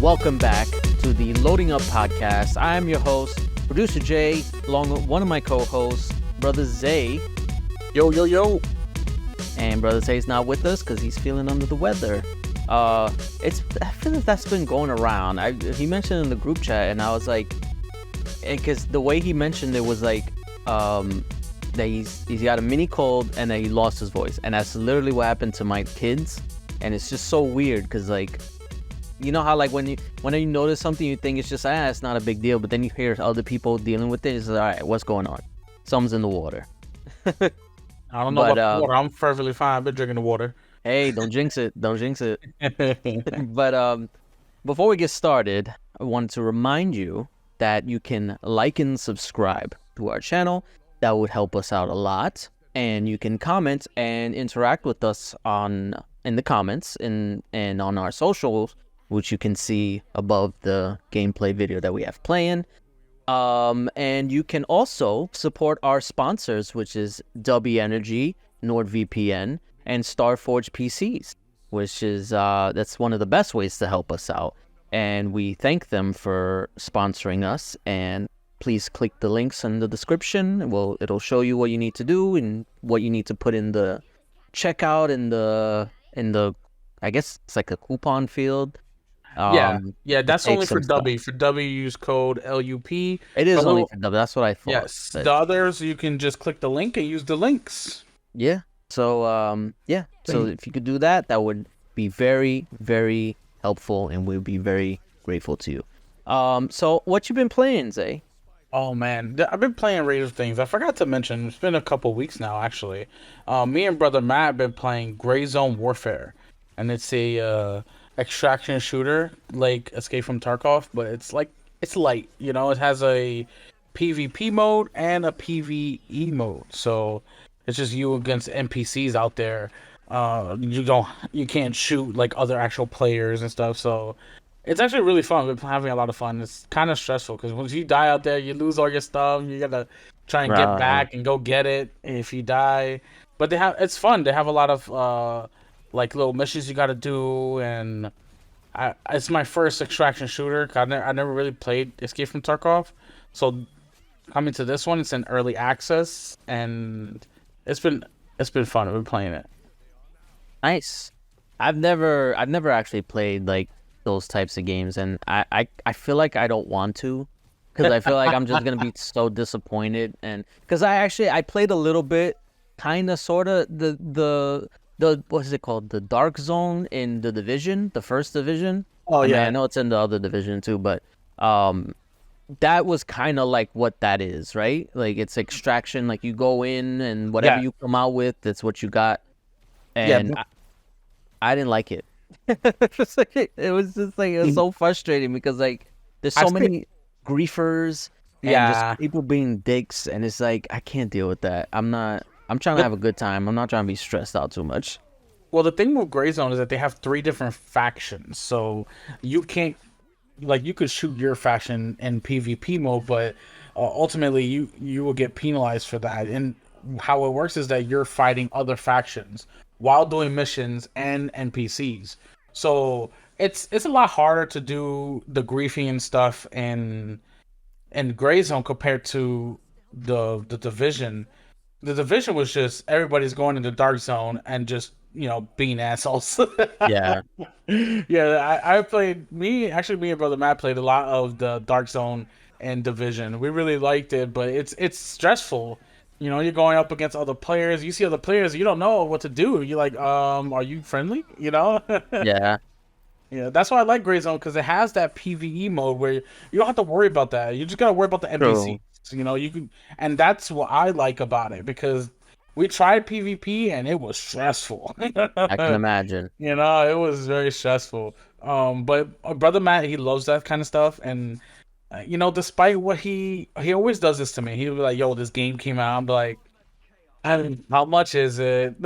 Welcome back to the Loading Up Podcast. I am your host, Producer J, along with one of my co-hosts, Brother Zay. Yo, yo, yo. And Brother Zay's not with us because he's feeling under the weather. I feel like that's been going around. He mentioned in the group chat, and I was like, because the way he mentioned it was like, that he's got a mini cold and that he lost his voice, and that's literally what happened to my kids. And it's just so weird because, like, you know how, like, whenever you notice something, you think it's just it's not a big deal, but then you hear other people dealing with it. It's like, all right, what's going on? Something's in the water. I don't know about water. I'm perfectly fine. I've been drinking the water. Hey, don't jinx it. Don't jinx it. But before we get started, I wanted to remind you that you can like and subscribe to our channel. That would help us out a lot. And you can comment and interact with us in the comments and on our socials, which you can see above the gameplay video that we have playing. And you can also support our sponsors, which is W Energy, NordVPN, and Starforge PCs, which is that's one of the best ways to help us out. And we thank them for sponsoring us. And please click the links in the description. It'll show you what you need to do and what you need to put in the checkout in the I guess it's like a coupon field. Yeah, that's only for W. For W, use code LUP. It is only for W. That's what I thought. Yes, but the others you can just click the link and use the links. Yeah. So So if you could do that, that would be very, very helpful, and we'd be very grateful to you. So what you been playing, Zay? Oh man, I've been playing Raider things. I forgot to mention, it's been a couple weeks now actually. Me and brother Matt have been playing Gray Zone Warfare, and it's a extraction shooter like Escape from Tarkov, but it's light. You know, it has a PvP mode and a PvE mode, so it's just you against NPCs out there. You can't shoot like other actual players and stuff, so it's actually really fun. We've been having a lot of fun. It's kind of stressful because once you die out there, you lose all your stuff. You gotta try and get back and go get it if you die. But it's fun. They have a lot of like little missions you gotta do, and it's my first extraction shooter. I never really played Escape from Tarkov, so coming to this one, it's in early access, and it's been fun. I've been playing it. Nice. I've never actually played like those types of games, and I feel like I don't want to, because I feel like I'm just gonna be so disappointed. And because I played a little bit, kind of, sort of the what is it called, the Dark Zone in the Division, the first Division. I know it's in the other Division too, but that was kind of like what that is, right? Like, it's extraction. Like, you go in and whatever you come out with, that's what you got. And I didn't like it. It was so frustrating because, like, there's so many griefers and just people being dicks, and it's like, I can't deal with that. I'm trying to have a good time. I'm not trying to be stressed out too much. Well, the thing with Gray Zone is that they have 3 different factions, so you can't, like, you could shoot your faction in PvP mode, but ultimately you will get penalized for that. And how it works is that you're fighting other factions while doing missions and NPCs. So it's a lot harder to do the griefing and stuff in Gray Zone compared to the Division. The Division was just everybody's going into Dark Zone and just, you know, being assholes. Yeah. I played, me and brother Matt played a lot of the Dark Zone and Division. We really liked it, but it's stressful. You know, you're going up against other players. You see other players, you don't know what to do. You're like, are you friendly? You know? Yeah. Yeah, that's why I like Gray Zone, because it has that PvE mode where you don't have to worry about that. You just gotta worry about the NPCs. You know, you can, and that's what I like about it, because we tried PvP and it was stressful. I can imagine. You know, it was very stressful. But brother Matt, he loves that kind of stuff, and you know, despite what he always does this to me. He'll be like, "Yo, this game came out." I'm like, how much is it?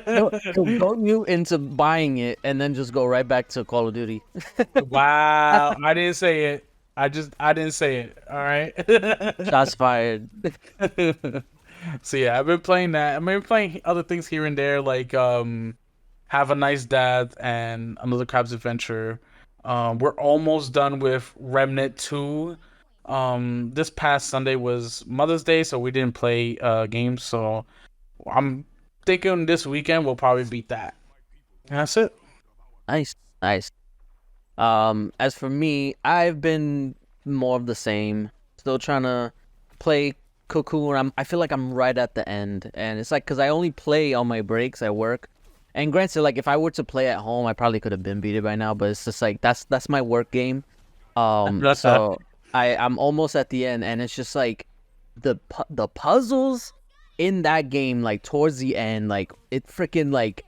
He'll goat you into buying it and then just go right back to Call of Duty. Wow, I didn't say it. I didn't say it. All right. Shots fired. So yeah, I've been playing that. I've been playing other things here and there, like Have a Nice Dad and Another Crab's Adventure. We're almost done with Remnant 2. This past Sunday was Mother's Day, so we didn't play games. So I'm thinking this weekend we'll probably beat that. And that's it. Nice, nice. As for me, I've been more of the same. Still trying to play Cocoon. I feel like I'm right at the end, and it's like because I only play on my breaks at work. And granted, like if I were to play at home, I probably could have been beat it by now. But it's just like that's my work game. So I'm almost at the end, and it's just like the puzzles in that game, like towards the end, like it freaking like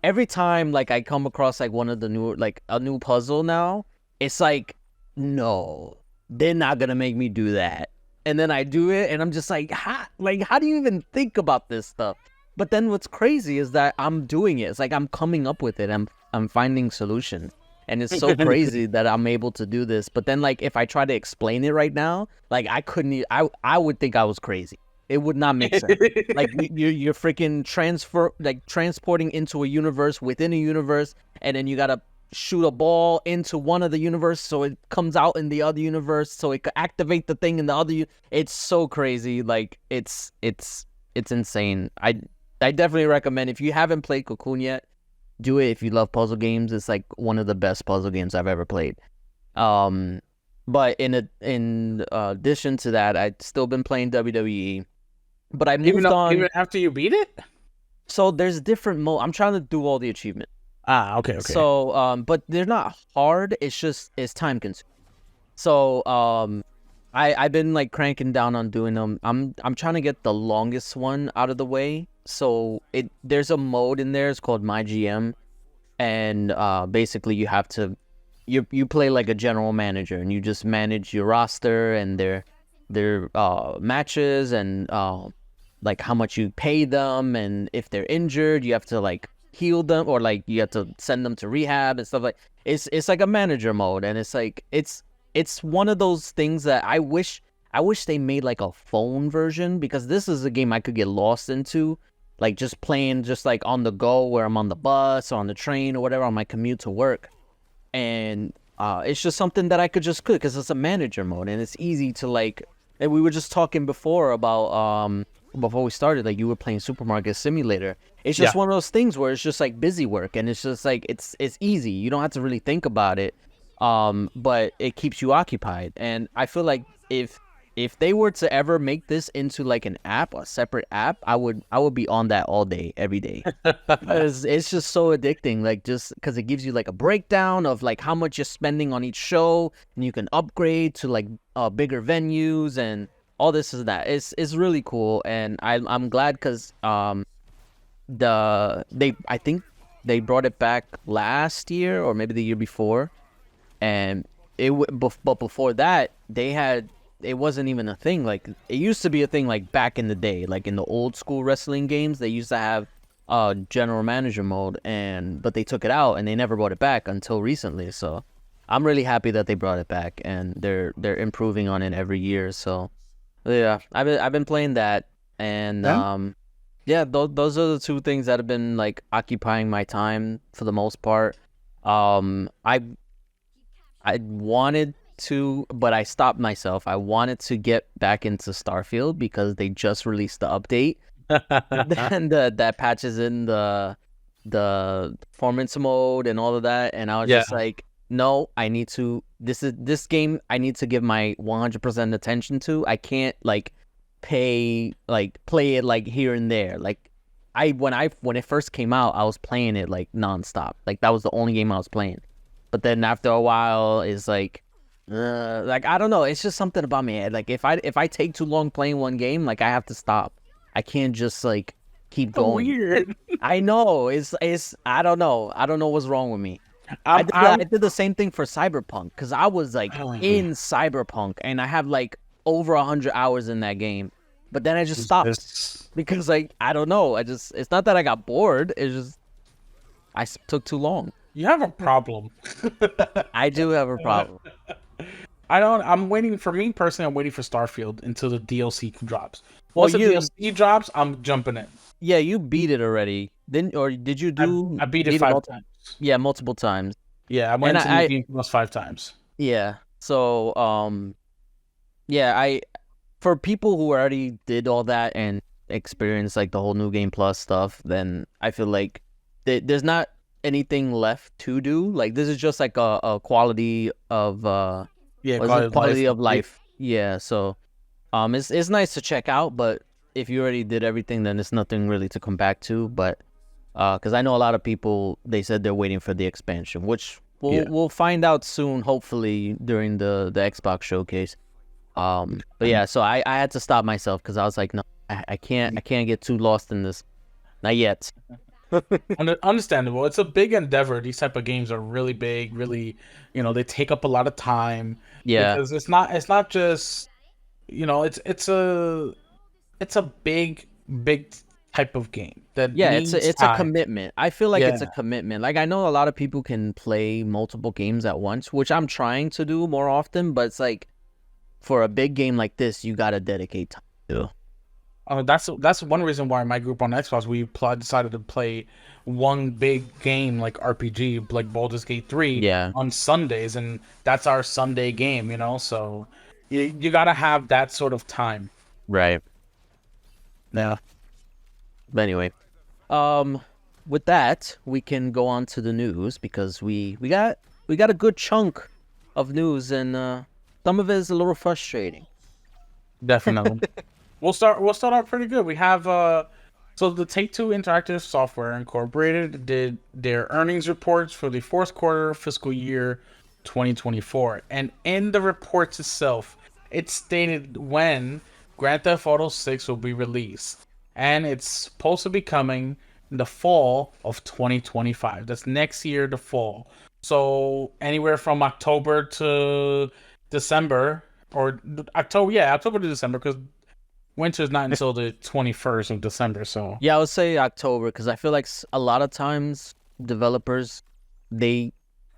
every time like I come across like one of the new like a new puzzle now, it's like no, they're not gonna make me do that. And then I do it and I'm just how do you even think about this stuff? But then what's crazy is that I'm doing it. It's like I'm coming up with it. I'm finding solutions. And it's so crazy that I'm able to do this. But then like if I try to explain it right now, like I couldn't I would think I was crazy. It would not make sense. Like you're freaking transporting into a universe within a universe, and then you gotta shoot a ball into one of the universe so it comes out in the other universe, so it could activate the thing in the other. It's so crazy. Like it's insane. I definitely recommend if you haven't played Cocoon yet, do it if you love puzzle games. It's like one of the best puzzle games I've ever played. But in addition to that, I've still been playing WWE. But I moved on. Even after you beat it? So there's different mode. I'm trying to do all the achievements. Okay. So, but they're not hard. It's time consuming. So, I've been like cranking down on doing them. I'm trying to get the longest one out of the way. So there's a mode in there. It's called My GM, and basically you have to you play like a general manager, and you just manage your roster and their matches and like how much you pay them, and if they're injured you have to like heal them, or like you have to send them to rehab and stuff. Like it's like a manager mode, and it's like it's one of those things that I wish they made like a phone version, because this is a game I could get lost into, like just playing just like on the go, where I'm on the bus or on the train or whatever on my commute to work. And it's just something that I could just click because it's a manager mode, and it's easy to like. And we were just talking before about before we started, like you were playing Supermarket Simulator. It's just one of those things where it's just like busy work, and it's just like it's easy. You don't have to really think about it, but it keeps you occupied. And I feel like if they were to ever make this into like an app, a separate app, I would be on that all day, every day. It's just so addicting, like just because it gives you like a breakdown of like how much you're spending on each show, and you can upgrade to like bigger venues and all this is that. It's really cool, and I'm glad because I think they brought it back last year or maybe the year before, and but before that it wasn't even a thing. Like it used to be a thing like back in the day, like in the old school wrestling games, they used to have general manager mode, but they took it out and they never brought it back until recently. So I'm really happy that they brought it back, and they're improving on it every year. So yeah, I've been playing that, and those are the two things that have been like occupying my time for the most part. I wanted to, but I stopped myself. I wanted to get back into Starfield because they just released the update, and that patches in the performance mode and all of that. And I was just like, no, I need to. This game I need to give my 100% attention to. I can't like play it like here and there. Like when it first came out, I was playing it like nonstop. Like that was the only game I was playing. But then after a while, it's like I don't know. It's just something about me. Like if I take too long playing one game, like I have to stop. I can't just like keep going. Weird. I know. It's I don't know. I don't know what's wrong with me. I did the same thing for Cyberpunk, because I was like in Cyberpunk and I have like over 100 hours in that game, but then I just stopped because like I don't know. It's not that I got bored. It's just I took too long. You have a problem. I do have a problem. I'm waiting for me personally. I'm waiting for Starfield until the DLC drops. Once the DLC drops, I'm jumping in. Yeah, you beat it already. Did you do? I beat it 5 times. Yeah, multiple times. Yeah, I And went to New Game Plus 5 times. yeah. So yeah, for people who already did all that and experienced like the whole New Game Plus stuff, then I feel like there's not anything left to do. Like this is just like a quality of Yeah, what is it? quality of life Quality of update. life. Yeah. So it's nice to check out, but if you already did everything, then it's nothing really to come back to. But because I know a lot of people, they said they're waiting for the expansion, which Yeah. we'll find out soon, hopefully during the Xbox showcase. But yeah, so I had to stop myself because I was like, no, I can't get too lost in this, not yet. Understandable. It's a big endeavor. These type of games are really big, really, they take up a lot of time Yeah, because it's not just, it's a big type of game that yeah, needs it's a time. commitment. I feel like it's a Yeah. commitment. Like I know a lot of people can play multiple games at once, which I'm trying to do more often, but it's like for a big game like this, you gotta dedicate time to. That's one reason why my group on Xbox decided to play one big game like RPG like Baldur's Gate 3 Yeah, on Sundays, and that's our Sunday game. So you gotta have that sort of time. right. Yeah. But anyway, um, with that, we can go on to the news because we got a good chunk of news, and some of it is a little frustrating. Definitely. We'll start out pretty good. We have so the Take-Two Interactive Software Incorporated did their earnings reports for the fourth quarter fiscal year 2024. And in the reports itself, it stated when Grand Theft Auto 6 will be released. And it's supposed to be coming in the fall of 2025. That's next year, the fall. So anywhere from October to December, or October to December, because winter's not until the 21st of December. So Yeah, I would say October because I feel like a lot of times developers they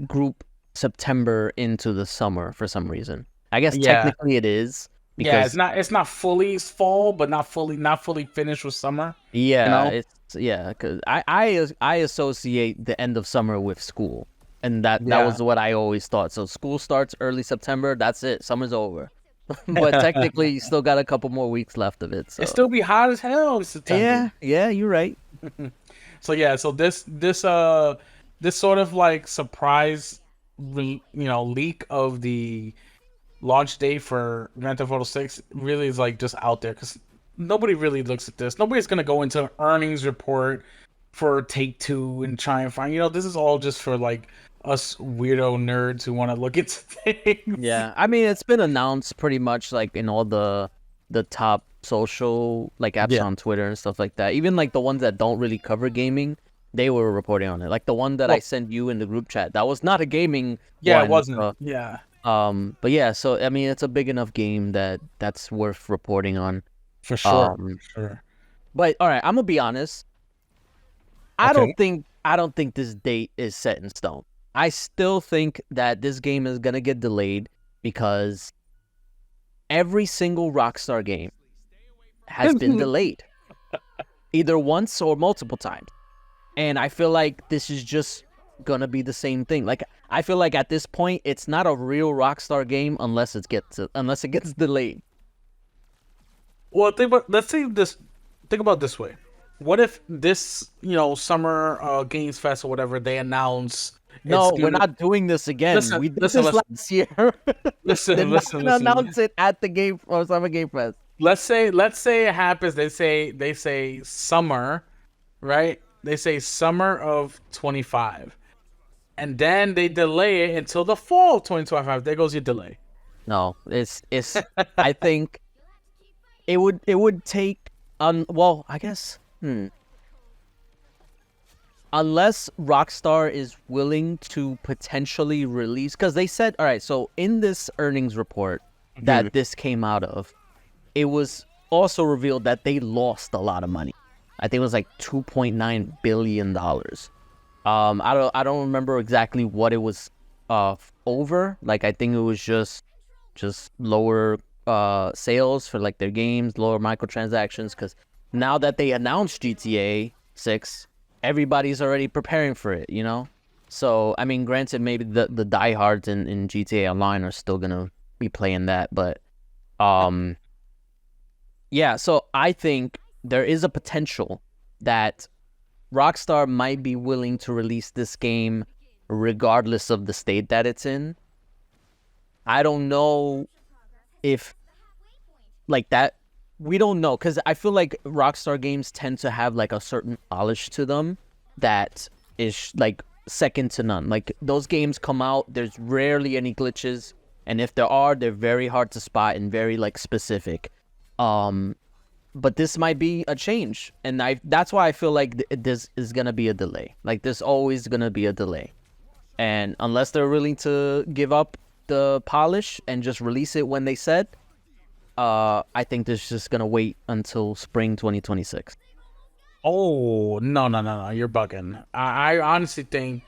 group September into the summer for some reason. I guess yeah, technically it is yeah, it's because not fully fall, but not fully finished with summer. You yeah, know? it's yeah, because I associate the end of summer with school, and that Yeah. was what I always thought. So school starts early September. That's it. Summer's over. But technically, you still got a couple more weeks left of it. It So still be hot as hell in September. yeah, you're right. So yeah, so this sort of like surprise, leak of the launch date for Grand Theft Auto 6 really is like just out there because nobody really looks at this. Nobody's gonna go into an earnings report for Take-Two and try and find. This is all just for like us weirdo nerds who want to look into things. Yeah, I mean it's been announced pretty much like in all the top social like apps Yeah. on Twitter and stuff like that. Even like the ones that don't really cover gaming, they were reporting on it. Like the one that I Well, sent you in the group chat, that was not a gaming yeah, it one. wasn't. Yeah, But yeah, so I mean it's a big enough game that's worth reporting on. for sure. Um, For sure. but all right, I'm gonna be honest. Okay. I don't think this date is set in stone. I still think that this game is gonna get delayed because every single Rockstar game has been delayed, either once or multiple times. And I feel like this is just gonna be the same thing. Like I feel like at this point, it's not a real Rockstar game unless it gets delayed. Well, let's say this. Think about it this way. What if this, summer games fest or whatever they announce it's No, we're gonna not doing this again. listen, We did listen, this listen, last year. They're listen, not listen, gonna listen. announce it at the game or Summer Game Fest. Let's say it happens. They say summer, right? They say summer of 25, and then they delay it until the fall of 2025. There goes your delay. No, it's. I think it would take well, I guess. Unless Rockstar is willing to potentially release, because they said, all right, so in this earnings report that this came out of, it was also revealed that they lost a lot of money. I think it was like $2.9 billion. I don't remember exactly what it was over. Like I think it was just lower sales for like their games, lower microtransactions, because now that they announced GTA 6, everybody's already preparing for it, So I mean, granted, maybe the diehards in GTA Online are still gonna be playing that, but um, yeah. So I think there is a potential that Rockstar might be willing to release this game regardless of the state that it's in. I don't know if like that. We don't know because I feel like Rockstar games tend to have like a certain polish to them that is like second to none. Like those games come out, there's rarely any glitches, and if there are, they're very hard to spot and very like specific. Um, but this might be a change, and that's why I feel like this is gonna be a delay. Like there's always gonna be a delay, and unless they're willing to give up the polish and just release it when they said, I think this is just gonna wait until spring 2026. Oh, no, you're bugging. I honestly think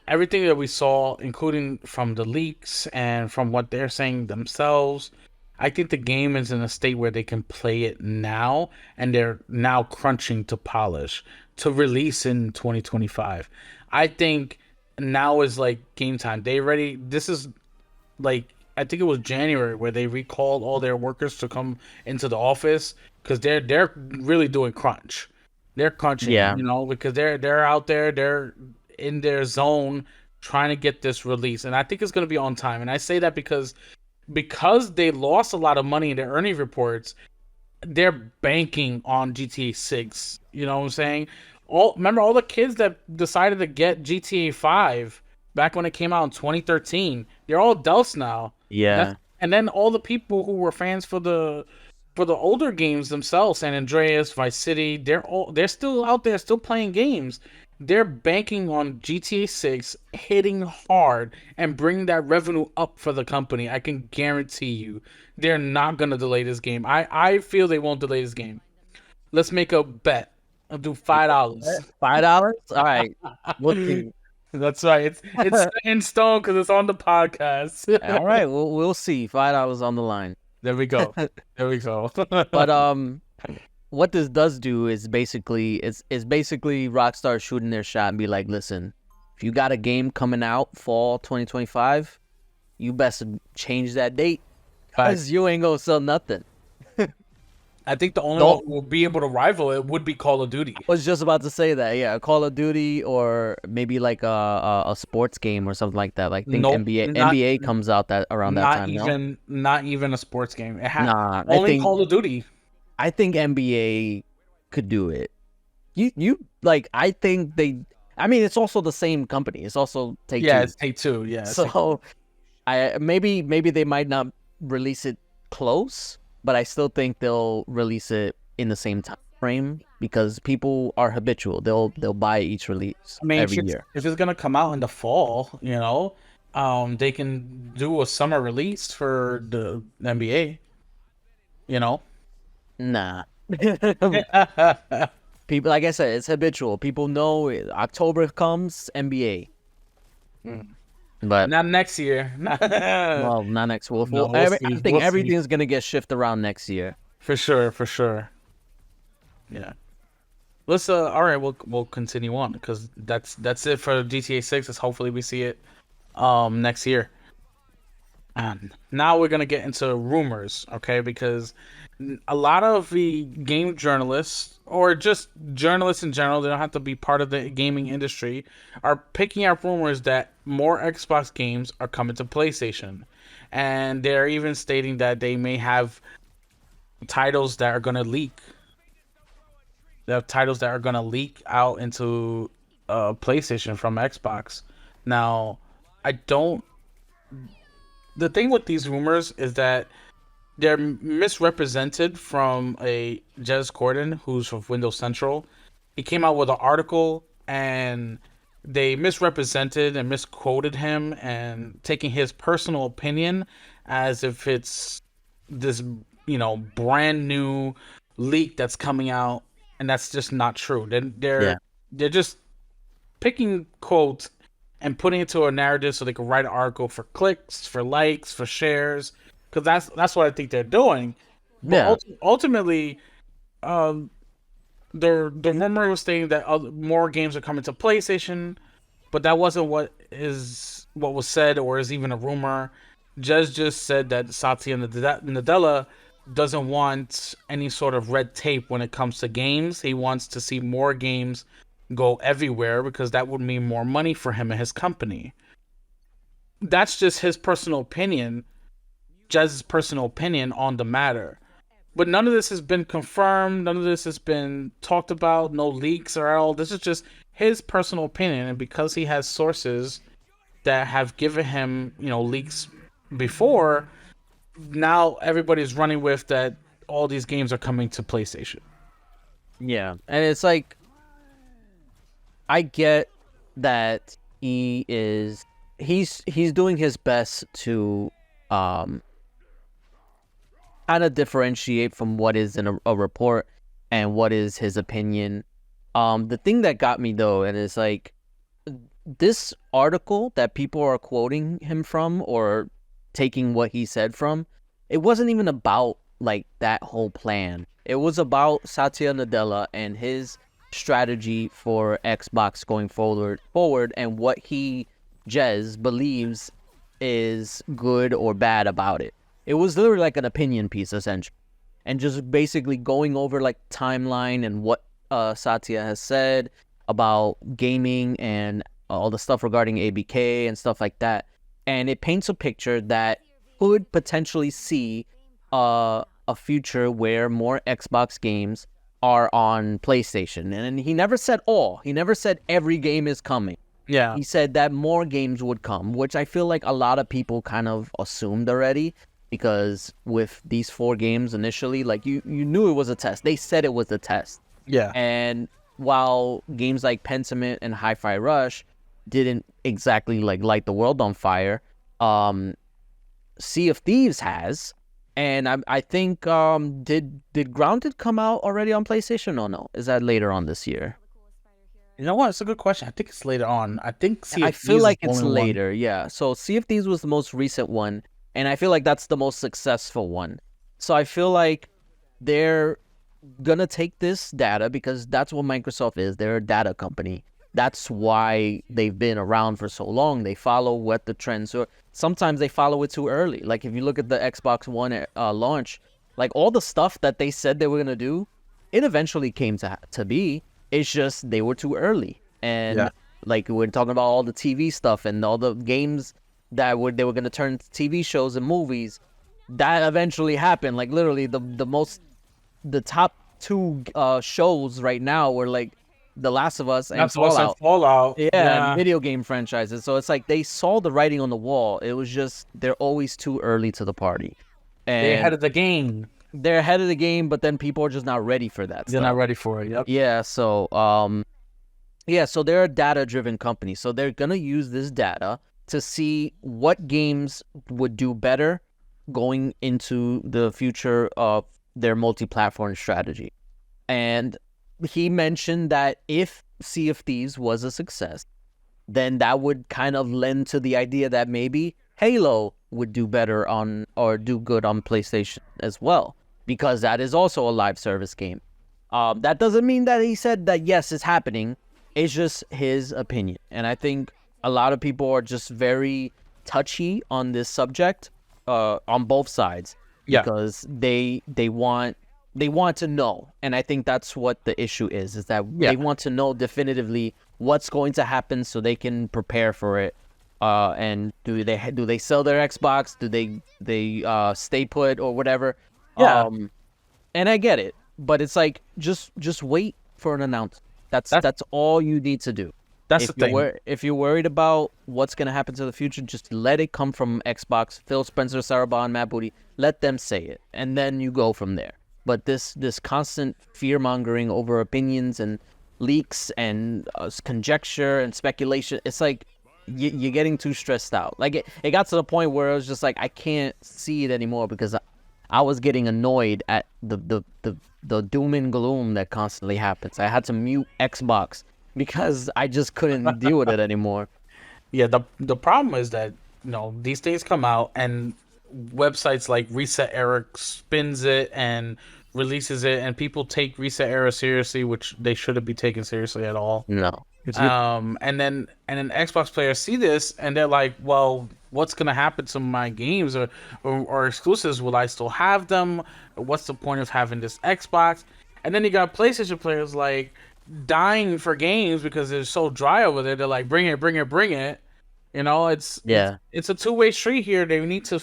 everything that we saw, including from the leaks and from what they're saying themselves, I think the game is in a state where they can play it now, and they're now crunching to polish to release in 2025. I think now is like game time. They ready. This is like I think it was January where they recalled all their workers to come into the office because they're really doing crunch. They're crunching, Yeah, because they're out there, they're in their zone trying to get this release, and I think it's going to be on time. And I say that because they lost a lot of money in their earnings reports, they're banking on GTA 6. You know what I'm saying? Remember all the kids that decided to get GTA 5 back when it came out in 2013. They're all adults now. yeah, And then all the people who were fans for the older games themselves, San Andreas, Vice City, they're still out there, still playing games. They're banking on GTA 6 hitting hard and bringing that revenue up for the company. I can guarantee you, they're not gonna delay this game. I feel they won't delay this game. Let's make a bet. I'll do $5. $5. All right, we'll see. That's right. It's set in stone because it's on the podcast. All right, we'll see. $5 on the line. There we go. There we go. But what this does do is basically Rockstar shooting their shot and be like, listen, if you got a game coming out fall 2025, you best change that date because you ain't gonna sell nothing. I think the only one who will be able to rival it would be Call of Duty. I was just about to say that, yeah, Call of Duty or maybe like a sports game or something like that. Like think Nope, NBA comes out that around that time. Not even a sports game. Nah, only Call of Duty. I think NBA could do it. You like I think they. I mean, it's also the same company. It's also Take-Two. Yeah, it's Take-Two. Yeah. So maybe they might not release it close, but I still think they'll release it in the same time frame because people are habitual. They'll buy each release every year. If it's gonna come out in the fall, they can do a summer release for the NBA. Nah. People, like I said, it's habitual. People know October comes, NBA. But not next year. well, not next. I think everything's gonna get shifted around next year. For sure. Yeah. Let's all right, we'll continue on because that's it for GTA 6. Let's hopefully we see it next year. And now we're gonna get into rumors, okay? Because a lot of the game journalists or just journalists in general, they don't have to be part of the gaming industry, are picking up rumors that more Xbox games are coming to PlayStation. And they're even stating that they may have titles that are gonna leak. They have titles that are gonna leak out into PlayStation from Xbox. Now, the thing with these rumors is that they're misrepresented from a Jez Corden, who's from Windows Central. He came out with an article and they misrepresented and misquoted him and taking his personal opinion as if it's this, brand new leak that's coming out, and that's just not true. They're just picking quotes and putting it to a narrative so they can write an article for clicks, for likes, for shares, because that's what I think they're doing. But ultimately, the rumor was saying that more games are coming to PlayStation, but that wasn't what was said or is even a rumor. Jez just said that Satya Nadella doesn't want any sort of red tape when it comes to games. He wants to see more games go everywhere because that would mean more money for him and his company. That's just his personal opinion, Jez's personal opinion on the matter. But none of this has been confirmed. None of this has been talked about. No leaks or all. This is just his personal opinion. And because he has sources that have given him, leaks before, now everybody's running with that all these games are coming to PlayStation. Yeah. And it's like, I get that he's doing his best to kind of differentiate from what is in a report and what is his opinion. The thing that got me though, and it's like this article that people are quoting him from or taking what he said from, it wasn't even about like that whole plan. It was about Satya Nadella and his strategy for Xbox going forward and what he, Jez, believes is good or bad about it. It was literally like an opinion piece, essentially. And just basically going over like timeline and what Satya has said about gaming and all the stuff regarding ABK and stuff like that. And it paints a picture that could potentially see a future where more Xbox games are on PlayStation. And he never said all. He never said every game is coming. Yeah. He said that more games would come, which I feel like a lot of people kind of assumed already. Because with these 4 games initially, like you knew it was a test. They said it was a test. Yeah. And while games like Pentiment and Hi-Fi Rush didn't exactly like light the world on fire, Sea of Thieves has. And I think did Grounded come out already on PlayStation or no? Is that later on this year? You know what? It's a good question. I think it's later on. I think I feel like it's later. Yeah. So Sea of Thieves was the most recent one. And I feel like that's the most successful one. So I feel like they're going to take this data because that's what Microsoft is. They're a data company. That's why they've been around for so long. They follow what the trends are. Sometimes they follow it too early. Like if you look at the Xbox One launch, like all the stuff that they said they were going to do, it eventually came to be. It's just they were too early. And like we're talking about all the TV stuff and all the games that they were going to turn TV shows and movies. That eventually happened. Like literally the top 2 shows right now were like The Last of Us and Fallout. Yeah, video game franchises. So it's like they saw the writing on the wall. It was just they're always too early to the party. And they're ahead of the game. They're ahead of the game, but then people are just not ready for that. They're not ready for it. Yep. Yeah, so so they're a data-driven company. So they're going to use this data to see what games would do better going into the future of their multi-platform strategy. And he mentioned that if Sea of Thieves was a success, then that would kind of lend to the idea that maybe Halo would do better on or do good on PlayStation as well, because that is also a live service game. That doesn't mean that he said that, yes, it's happening. It's just his opinion. And I think a lot of people are just very touchy on this subject on both sides because they want to know. And I think that's what the issue is that they want to know definitively what's going to happen so they can prepare for it. And do they sell their Xbox? Do they stay put or whatever? Yeah. And I get it, but it's like just wait for an announcement. That's all you need to do. That's the thing. If you're worried about what's going to happen to the future, just let it come from Xbox, Phil Spencer, Sarah Bond, Matt Booty. Let them say it, and then you go from there. But this constant fear-mongering over opinions and leaks and conjecture and speculation, it's like you're getting too stressed out. Like it got to the point where it was just like, I can't see it anymore because I was getting annoyed at the doom and gloom that constantly happens. I had to mute Xbox because I just couldn't deal with it anymore. Yeah, the problem is that these things come out and websites like Reset Eric spins it and releases it, and people take Reset Era seriously, which they shouldn't be taken seriously at all. No. And then Xbox players see this and they're like, well, what's gonna happen to my games or exclusives? Will I still have them? What's the point of having this Xbox? And then you got PlayStation players like dying for games because they're so dry over there. They're like, bring it, bring it, bring it. You know, Yeah. it's a two-way street here. They need to.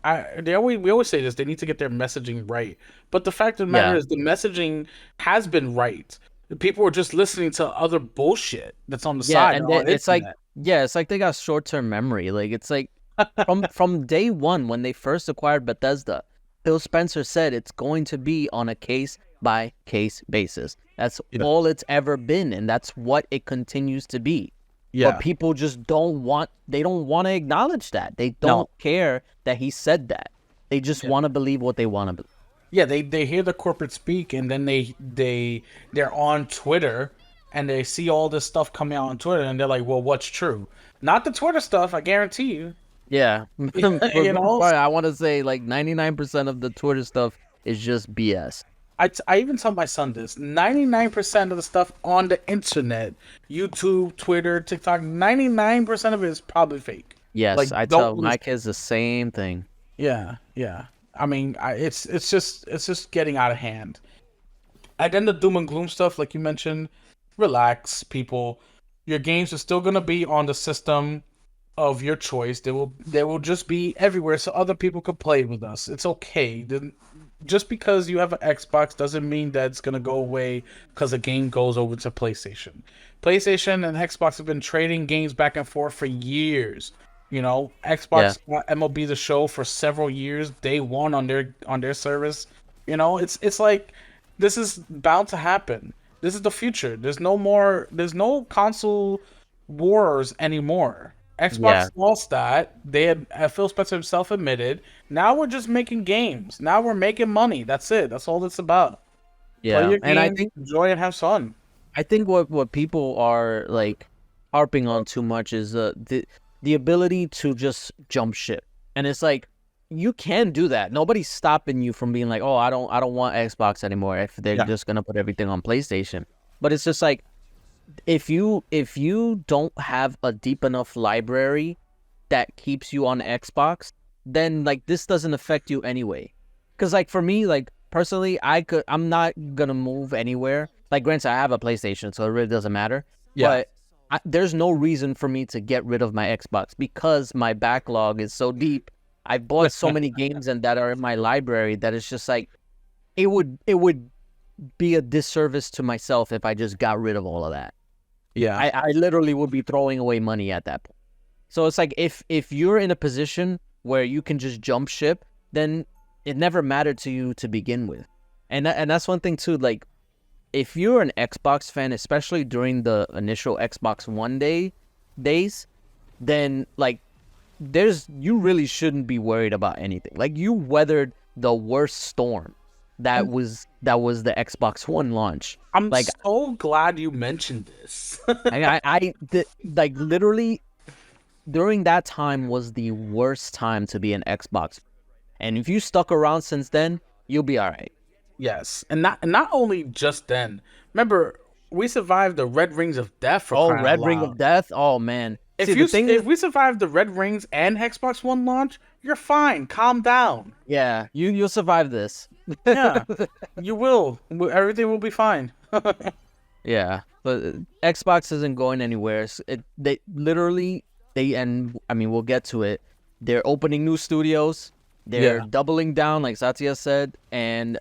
We always say this. They need to get their messaging right. But the fact of the matter Yeah. is, the messaging has been right. People are just listening to other bullshit that's on the Yeah, side and on it's like, internet. yeah, it's like they got short-term memory. Like it's like from day one when they first acquired Bethesda, Phil Spencer said it's going to be on a case by case basis. That's Yeah. all it's ever been, and that's what it continues to be. But Yeah. people just don't want to acknowledge that. They No. don't care that he said that. They just Yeah. want to believe what they want to believe. Yeah, they hear the corporate speak, and then they're on Twitter, and they see all this stuff coming out on Twitter, and they're like, "Well, what's true?" Not the Twitter stuff, I guarantee you. Yeah. You know, I want to say like 99% of the Twitter stuff is just BS. I even tell my son this: 99% of the stuff on the internet, YouTube, Twitter, TikTok, 99% of it is probably fake. Yes, Like, I don't tell my listen. kids the same thing. Yeah, yeah. I mean, it's just getting out of hand. And then the doom and gloom stuff, like you mentioned, relax, people. Your games are still gonna be on the system of your choice. They will just be everywhere, so other people can play with us. It's okay. Just because you have an Xbox doesn't mean that it's gonna go away because a game goes over to PlayStation. PlayStation and Xbox have been trading games back and forth for years. You know, Xbox got MLB The Show for several years, day one on their service. You know, it's like this is bound to happen. This is the future. There's no console wars anymore. Yeah. Xbox lost that. They had Phil Spencer himself admitted. Now we're just making games. Now we're making money. That's it. That's all it's about. Play Yeah. your And I game, think enjoy and have fun. what people are like harping on too much is the ability to just jump ship. And it's like you can do that. Nobody's stopping you from being like, "Oh, I don't want Xbox anymore," if they're Yeah. just going to put everything on PlayStation. But it's just like if you don't have a deep enough library that keeps you on Xbox, then like this doesn't affect you anyway. Cause like for me, like personally, I'm not gonna move anywhere. Like granted, I have a PlayStation, so it really doesn't matter. Yeah. But there's no reason for me to get rid of my Xbox because my backlog is so deep. I bought so many games and that are in my library that it's just like it would be a disservice to myself if I just got rid of all of that. Yeah. I literally would be throwing away money at that point. So it's like if you're in a position where you can just jump ship, then it never mattered to you to begin with. And that's one thing too, like if you're an Xbox fan, especially during the initial Xbox One days, then like you really shouldn't be worried about anything. Like you weathered the worst storm that was the Xbox One launch. I'm Like so glad you mentioned this. like literally during that time was the worst time to be an Xbox. And if you stuck around since then, you'll be all right. Yes, and not only just then. Remember, we survived the Red Rings of Death for Oh, crying out Red Ring loud. of Death. Oh man. If See, the thing is, if we survived the Red Rings and Xbox One launch, you're fine. Calm down. yeah, you'll survive this. Yeah, you will. Everything will be fine. Yeah, but Xbox isn't going anywhere. They literally and I mean we'll get to it. They're opening new studios. They're Yeah. doubling down, like Satya said. And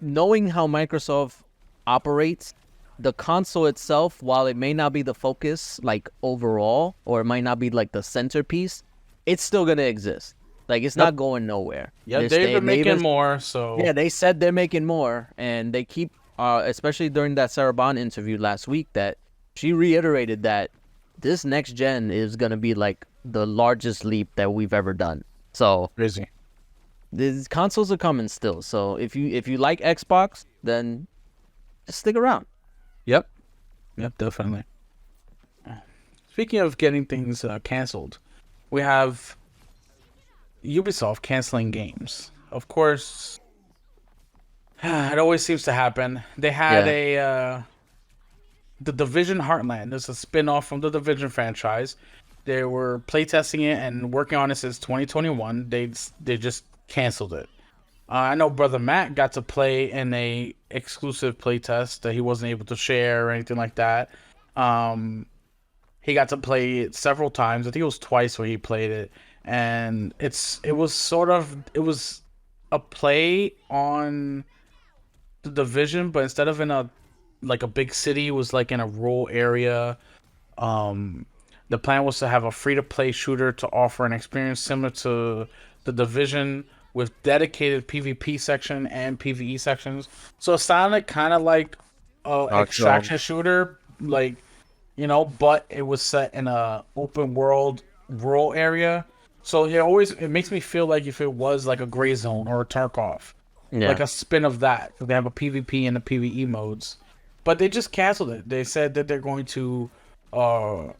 knowing how Microsoft operates, the console itself, while it may not be the focus, like overall, or it might not be like the centerpiece, it's still gonna exist. Like it's not going nowhere. Yeah, They're they've been they making even- more, so Yeah, they said they're making more, and they keep, especially during that Sarah Bond interview last week, that she reiterated that this next gen is gonna be like the largest leap that we've ever done. So crazy. these consoles are coming still. So if you like Xbox, then just stick around. Yep. Yep, definitely. Speaking of getting things canceled, we have Ubisoft canceling games. Of course, It always seems to happen. They had Yeah. a the Division Heartland. It's a spin-off from the Division franchise. They were playtesting it and working on it since 2021. They just canceled it. I know Brother Matt got to play in a exclusive playtest that he wasn't able to share or anything like that. Um, he got to play it several times. I think it was twice where he played it, and it was a play on the Division, but instead of in a like a big city, it was like in a rural area. Um, the plan was to have a free to play shooter to offer an experience similar to the Division with dedicated PvP section and PvE sections. So it sounded kind of like a Dark Souls. extraction shooter, like but it was set in a open world rural area. So it makes me feel like if it was like a Gray Zone or a Tarkov, like Yeah. a spin of that. So they have a PvP and a PvE modes, but they just canceled it. They said that they're going to uh,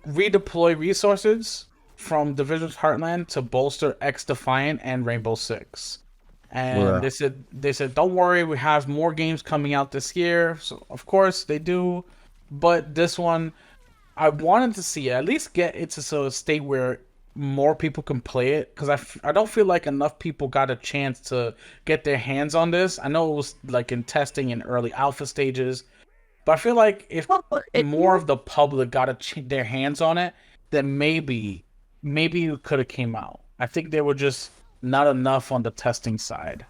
redeploy resources from Division's Heartland to bolster X Defiant and Rainbow Six. And Yeah. they said don't worry, we have more games coming out this year. So of course they do, but this one I wanted to see at least get it to sort of state where more people can play it because I don't feel like enough people got a chance to get their hands on this. I know it was like in testing in early alpha stages, but I feel like if Well, it, more of the public got their hands on it, then maybe it could have came out. I think they were just not enough on the testing side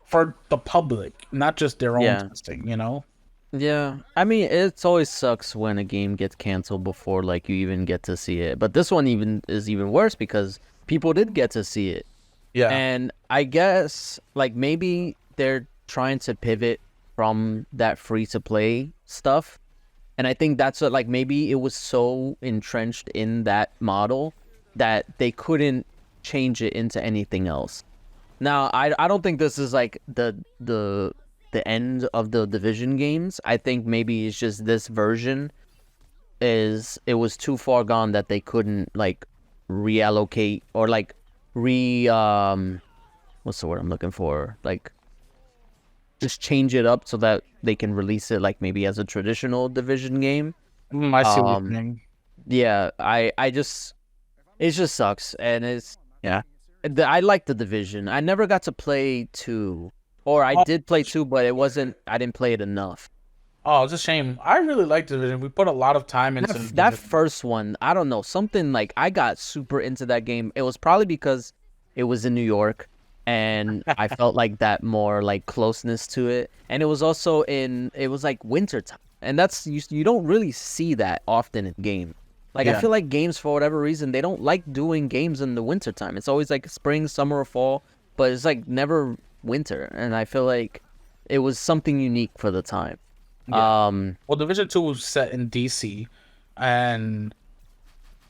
for the public, not just their own yeah. testing. You know? Yeah. I mean, it's always sucks when a game gets canceled before like you even get to see it. But this one even worse because people did get to see it. Yeah. And I guess like maybe they're trying to pivot from that free to play stuff. And I think that's what like maybe it was so entrenched in that model that they couldn't change it into anything else. Now, I don't think this is like the end of the Division games. I think maybe it's just this version is it was too far gone that they couldn't like reallocate or like re what's the word I'm looking for? Like just change it up so that they can release it like maybe as a traditional Division game. I see what you're Um saying. yeah, I just it just sucks and it's yeah. I like the Division. I never got to play 2. Or I Oh, did play 2, but I didn't play it enough. oh, it's a shame. I really like Division. We put a lot of time into the That Division. first one, I don't know, something like I got super into that game. It was probably because it was in New York and I felt like that more like closeness to it. And it was also it was like winter time. And that's you don't really see that often in game. Like I Yeah. feel like games for whatever reason, they don't like doing games in the winter time. It's always like spring, summer, or fall, but it's like never winter. And I feel like it was something unique for the time. Yeah. Um Well, Division Two was set in DC, and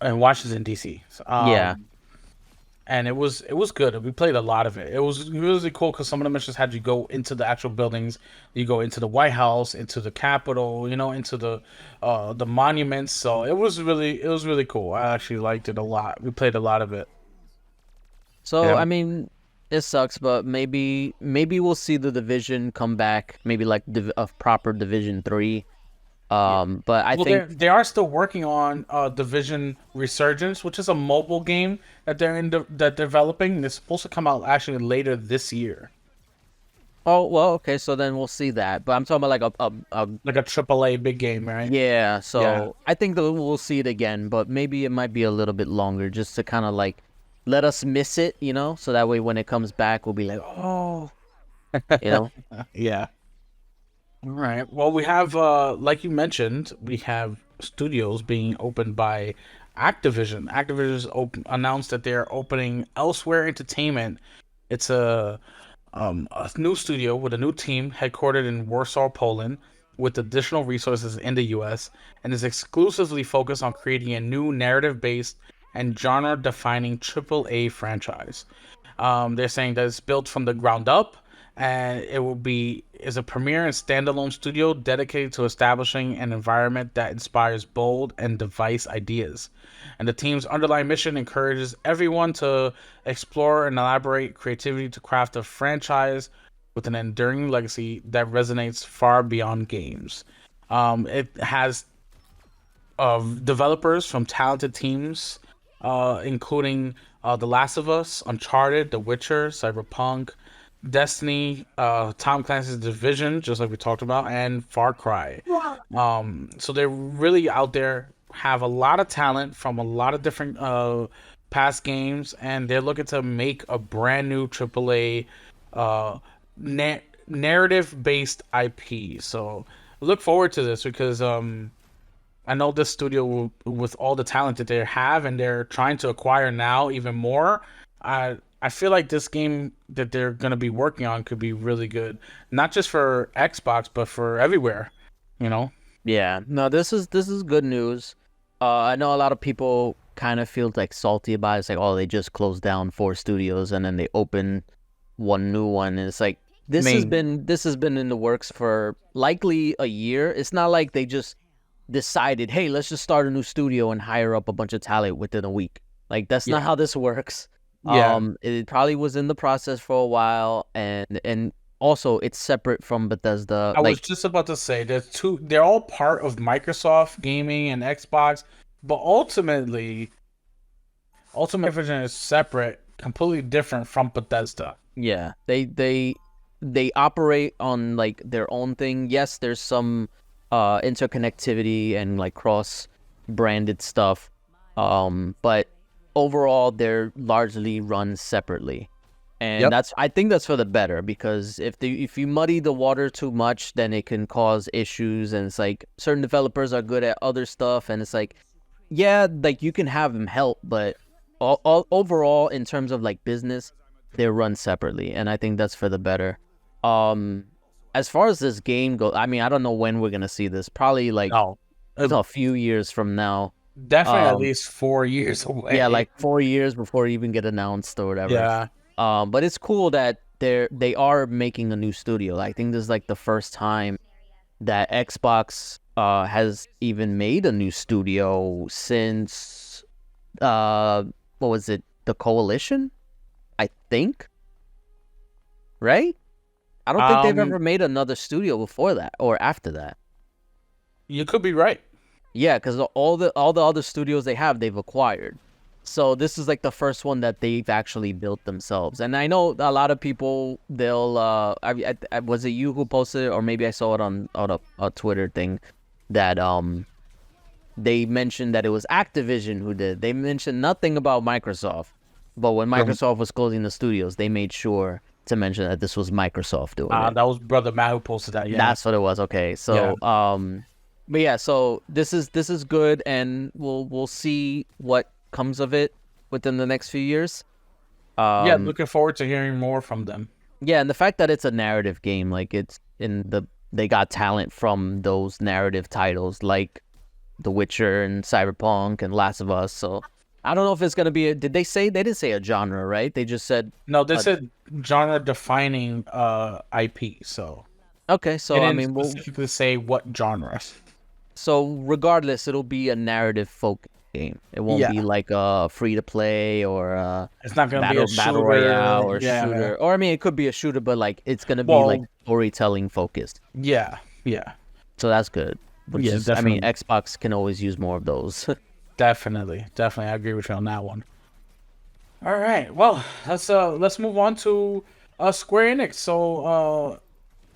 Washington DC. yeah. And it was good. We played a lot of it. It was really cool because some of the missions had you go into the actual buildings. You go into the White House, into the Capitol, into the monuments. So it was really cool. I actually liked it a lot. We played a lot of it. So Yeah. I mean, it sucks, but maybe we'll see the division come back, maybe like a proper Division 3. But I Well, they think are still working on Division Resurgence, which is a mobile game that they're developing. And it's supposed to come out actually later this year, oh well, okay, so then we'll see that. But I'm talking about like a like a AAA big game, right? yeah, Yeah, so I think that we'll see it again, but maybe it might be a little bit longer just to kind of like let us miss it, so that way when it comes back we'll be like, "Oh, you know." yeah. All right. Well, we have, like you mentioned, we have studios being opened by Activision. Activision's announced that they're opening Elsewhere Entertainment. It's a new studio with a new team headquartered in Warsaw, Poland, with additional resources in the US, and is exclusively focused on creating a new narrative based and genre defining AAA franchise. They're saying that it's built from the ground up, and it will be is a premier and standalone studio dedicated to establishing an environment that inspires bold and diverse ideas. And the team's underlying mission encourages everyone to explore and elaborate creativity to craft a franchise with an enduring legacy that resonates far beyond games. It has of developers from talented teams, including The Last of Us, Uncharted, The Witcher, Cyberpunk, Destiny, Tom Clancy's Division, just like we talked about, and Far Cry. So they're really out there, have a lot of talent from a lot of different past games, and they're looking to make a brand new AAA uh, narrative based IP. So look forward to this because I know this studio with all the talent that they have and they're trying to acquire now even more. I feel like this game that they're gonna be working on could be really good, not just for Xbox but for everywhere. You know? Yeah, no, this is good news. I know a lot of people kind of feel like salty about it. It's like, oh, they just closed down 4 studios and then they open one new one, and it's like Main. this has been in the works for likely a year. It's not like they just decided, hey, let's just start a new studio and hire up a bunch of talent within a week. Like that's not Yeah. how this works. Yeah. It probably was in the process for a while, and also it's separate from Bethesda. I was Like, just about to say there's two. They're all part of Microsoft Gaming and Xbox, but Ultimate Vision is separate, completely different from Bethesda. yeah, they operate on like their own thing. Yes, there's some interconnectivity and like cross branded stuff. But overall they're largely run separately. And Yep. I think that's for the better, because if you muddy the water too much, then it can cause issues, and it's like certain developers are good at other stuff, and it's like, yeah, like you can have them help, but overall in terms of like business, they're run separately, and I think that's for the better. Um, as far as this game goes, I mean, I don't know when we're gonna see this. Probably like No. Uh, a few years from now. Definitely at Um, least 4 years yeah, away. like 4 years before it even get announced or whatever. Yeah. But it's cool that they are making a new studio. I think this is like the first time that Xbox has even made a new studio since what was it? The Coalition? I think. Right? I don't think they've Um, ever made another studio before that or after that. you could be right. Yeah, because all the other studios they have, they've acquired. So this is like the first one that they've actually built themselves. And I know a lot of people, they'll was it you who posted it, or maybe I saw it on a Twitter thing that they mentioned that it was Activision who did. They mentioned nothing about Microsoft. But when Microsoft was closing the studios, they made sure to mention that this was Microsoft doing it. That was Brother Matt who posted that. Yeah. That's what it was. Okay. So but yeah, so this is good, and we'll see what comes of it within the next few years. Yeah, Um, looking forward to hearing more from them. yeah, and the fact that it's a narrative game, like it's they got talent from those narrative titles like The Witcher and Cyberpunk and Last of Us. So I don't know if it's gonna be. Did they say they didn't say a genre, right? They just said No, this uh, is genre defining IP, so okay. they So I didn't mean, specifically say what genre. so regardless, it'll be a narrative focused game. It won't be Yeah. like a free to play or It's not gonna be a battle royale shooter. or Yeah. shooter. Or I mean, it could be a shooter, but like it's gonna be like Well, storytelling focused. yeah, yeah. So that's good. Which Yeah, is, I mean, definitely. Xbox can always use more of those. Definitely. Definitely. I agree with you on that one. All right. Well, let's move on to Square Enix. So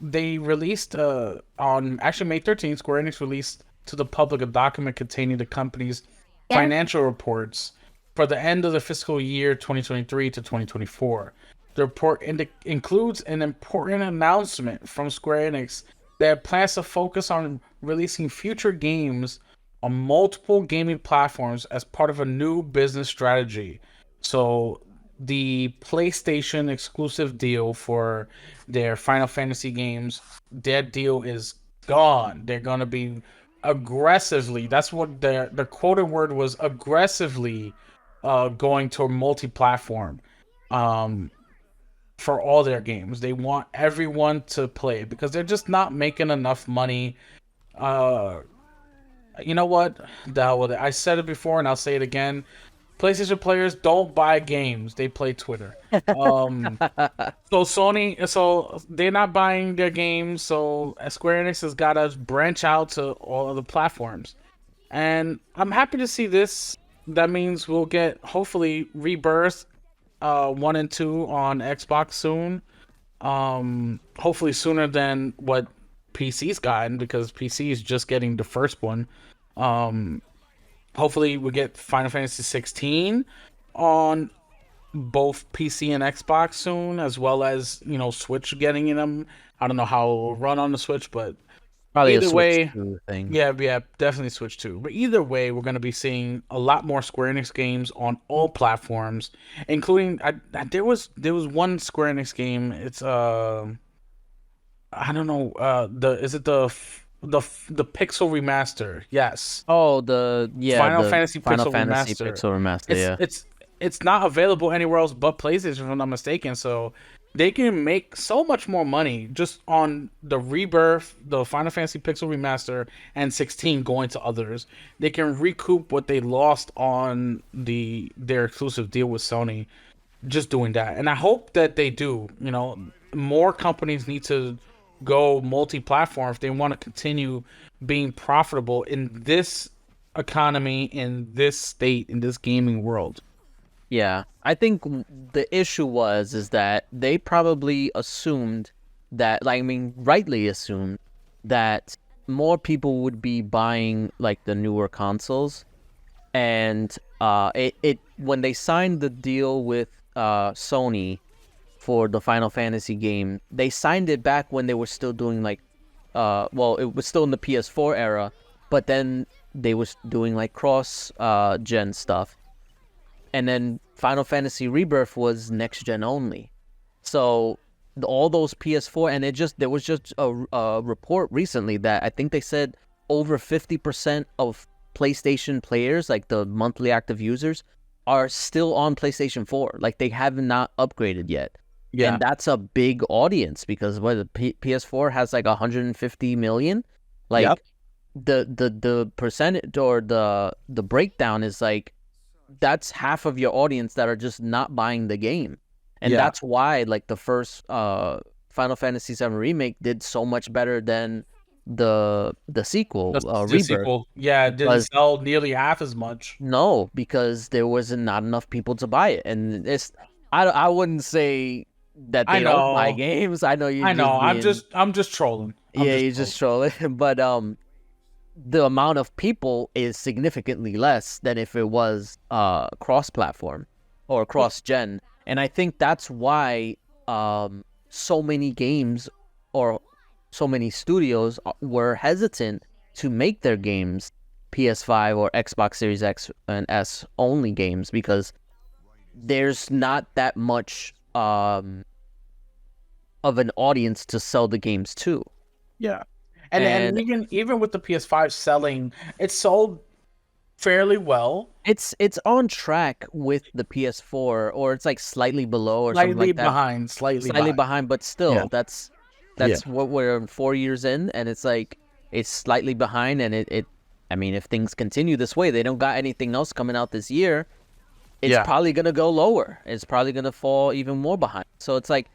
they released on actually May 13th, Square Enix released to the public a document containing the company's financial reports for the end of the fiscal year 2023 to 2024. The report includes an important announcement from Square Enix that plans to focus on releasing future games on multiple gaming platforms as part of a new business strategy. So the PlayStation exclusive deal for their Final Fantasy games, that deal is gone. They're gonna be aggressively. That's what the quoted word was, aggressively going to multi-platform um, for all their games. They want everyone to play because they're just not making enough money. You know what? I said it before and I'll say it again. PlayStation players don't buy games; they play Twitter. Um, so they're not buying their games. So Square Enix has got to branch out to all of the platforms, and I'm happy to see this. That means we'll get hopefully Rebirth, 1 and 2 on Xbox soon. Hopefully sooner than what PC's gotten because PC is just getting the first one. Um, Hopefully we get Final Fantasy 16 on both PC and Xbox soon, as well as Switch getting in them. I don't know how it will run on the Switch, but Probably a either Switch way, 2 thing. yeah, definitely Switch too. But either way, we're gonna be seeing a lot more Square Enix games on all platforms, including there was one Square Enix game. It's I don't know the is it the Pixel remaster? Yes, Oh, Final the Fantasy Final Pixel Fantasy Remaster. Pixel Remaster, It's yeah. it's it's not available anywhere else but PlayStation, if I'm not mistaken. So they can make so much more money just on the Rebirth, the Final Fantasy Pixel Remaster, and 16 going to others. They can recoup what they lost on their exclusive deal with Sony just doing that. And I hope that they do. More companies need to go multi-platform if they want to continue being profitable in this economy, in this state, in this gaming world. Yeah, I think the issue is that they probably assumed that, like, I mean, rightly assumed that more people would be buying like the newer consoles, and it when they signed the deal with Sony for the Final Fantasy game, they signed it back when they were still doing like, well, it was still in the PS4 era, but then they was doing like cross gen stuff. And then Final Fantasy Rebirth was next gen only. So all those PS4, and there was just a report recently that I think they said over 50% of PlayStation players, like the monthly active users, are still on PlayStation 4. Like they have not upgraded yet. Yeah. And that's a big audience because the PS4 has like 150 million. Like Yep. the percentage or the breakdown is like that's half of your audience that are just not buying the game. And Yeah. that's why like the first Final Fantasy VII Remake did so much better than the sequel, The Rebirth. sequel, yeah, it didn't Because sell nearly half as much. no, because there wasn't not enough people to buy it. And I wouldn't say that I they don't buy know. games. I know you're I know. just being I'm just trolling. yeah, you're just trolling. But the amount of people is significantly less than if it was cross-platform or cross-gen. And I think that's why so many games or so many studios were hesitant to make their games PS5 or Xbox Series X and S only games because there's not that much of an audience to sell the games to. Yeah. And even with the PS5 selling, it sold fairly well. It's on track with the PS4, or it's like slightly below or something like that. Slightly Behind, but still, Yeah. that's Yeah. what we're 4 years in, and it's like it's slightly behind, and it I mean, if things continue this way, they don't got anything else coming out this year, it's Yeah. probably gonna go lower. It's probably gonna fall even more behind. So it's like,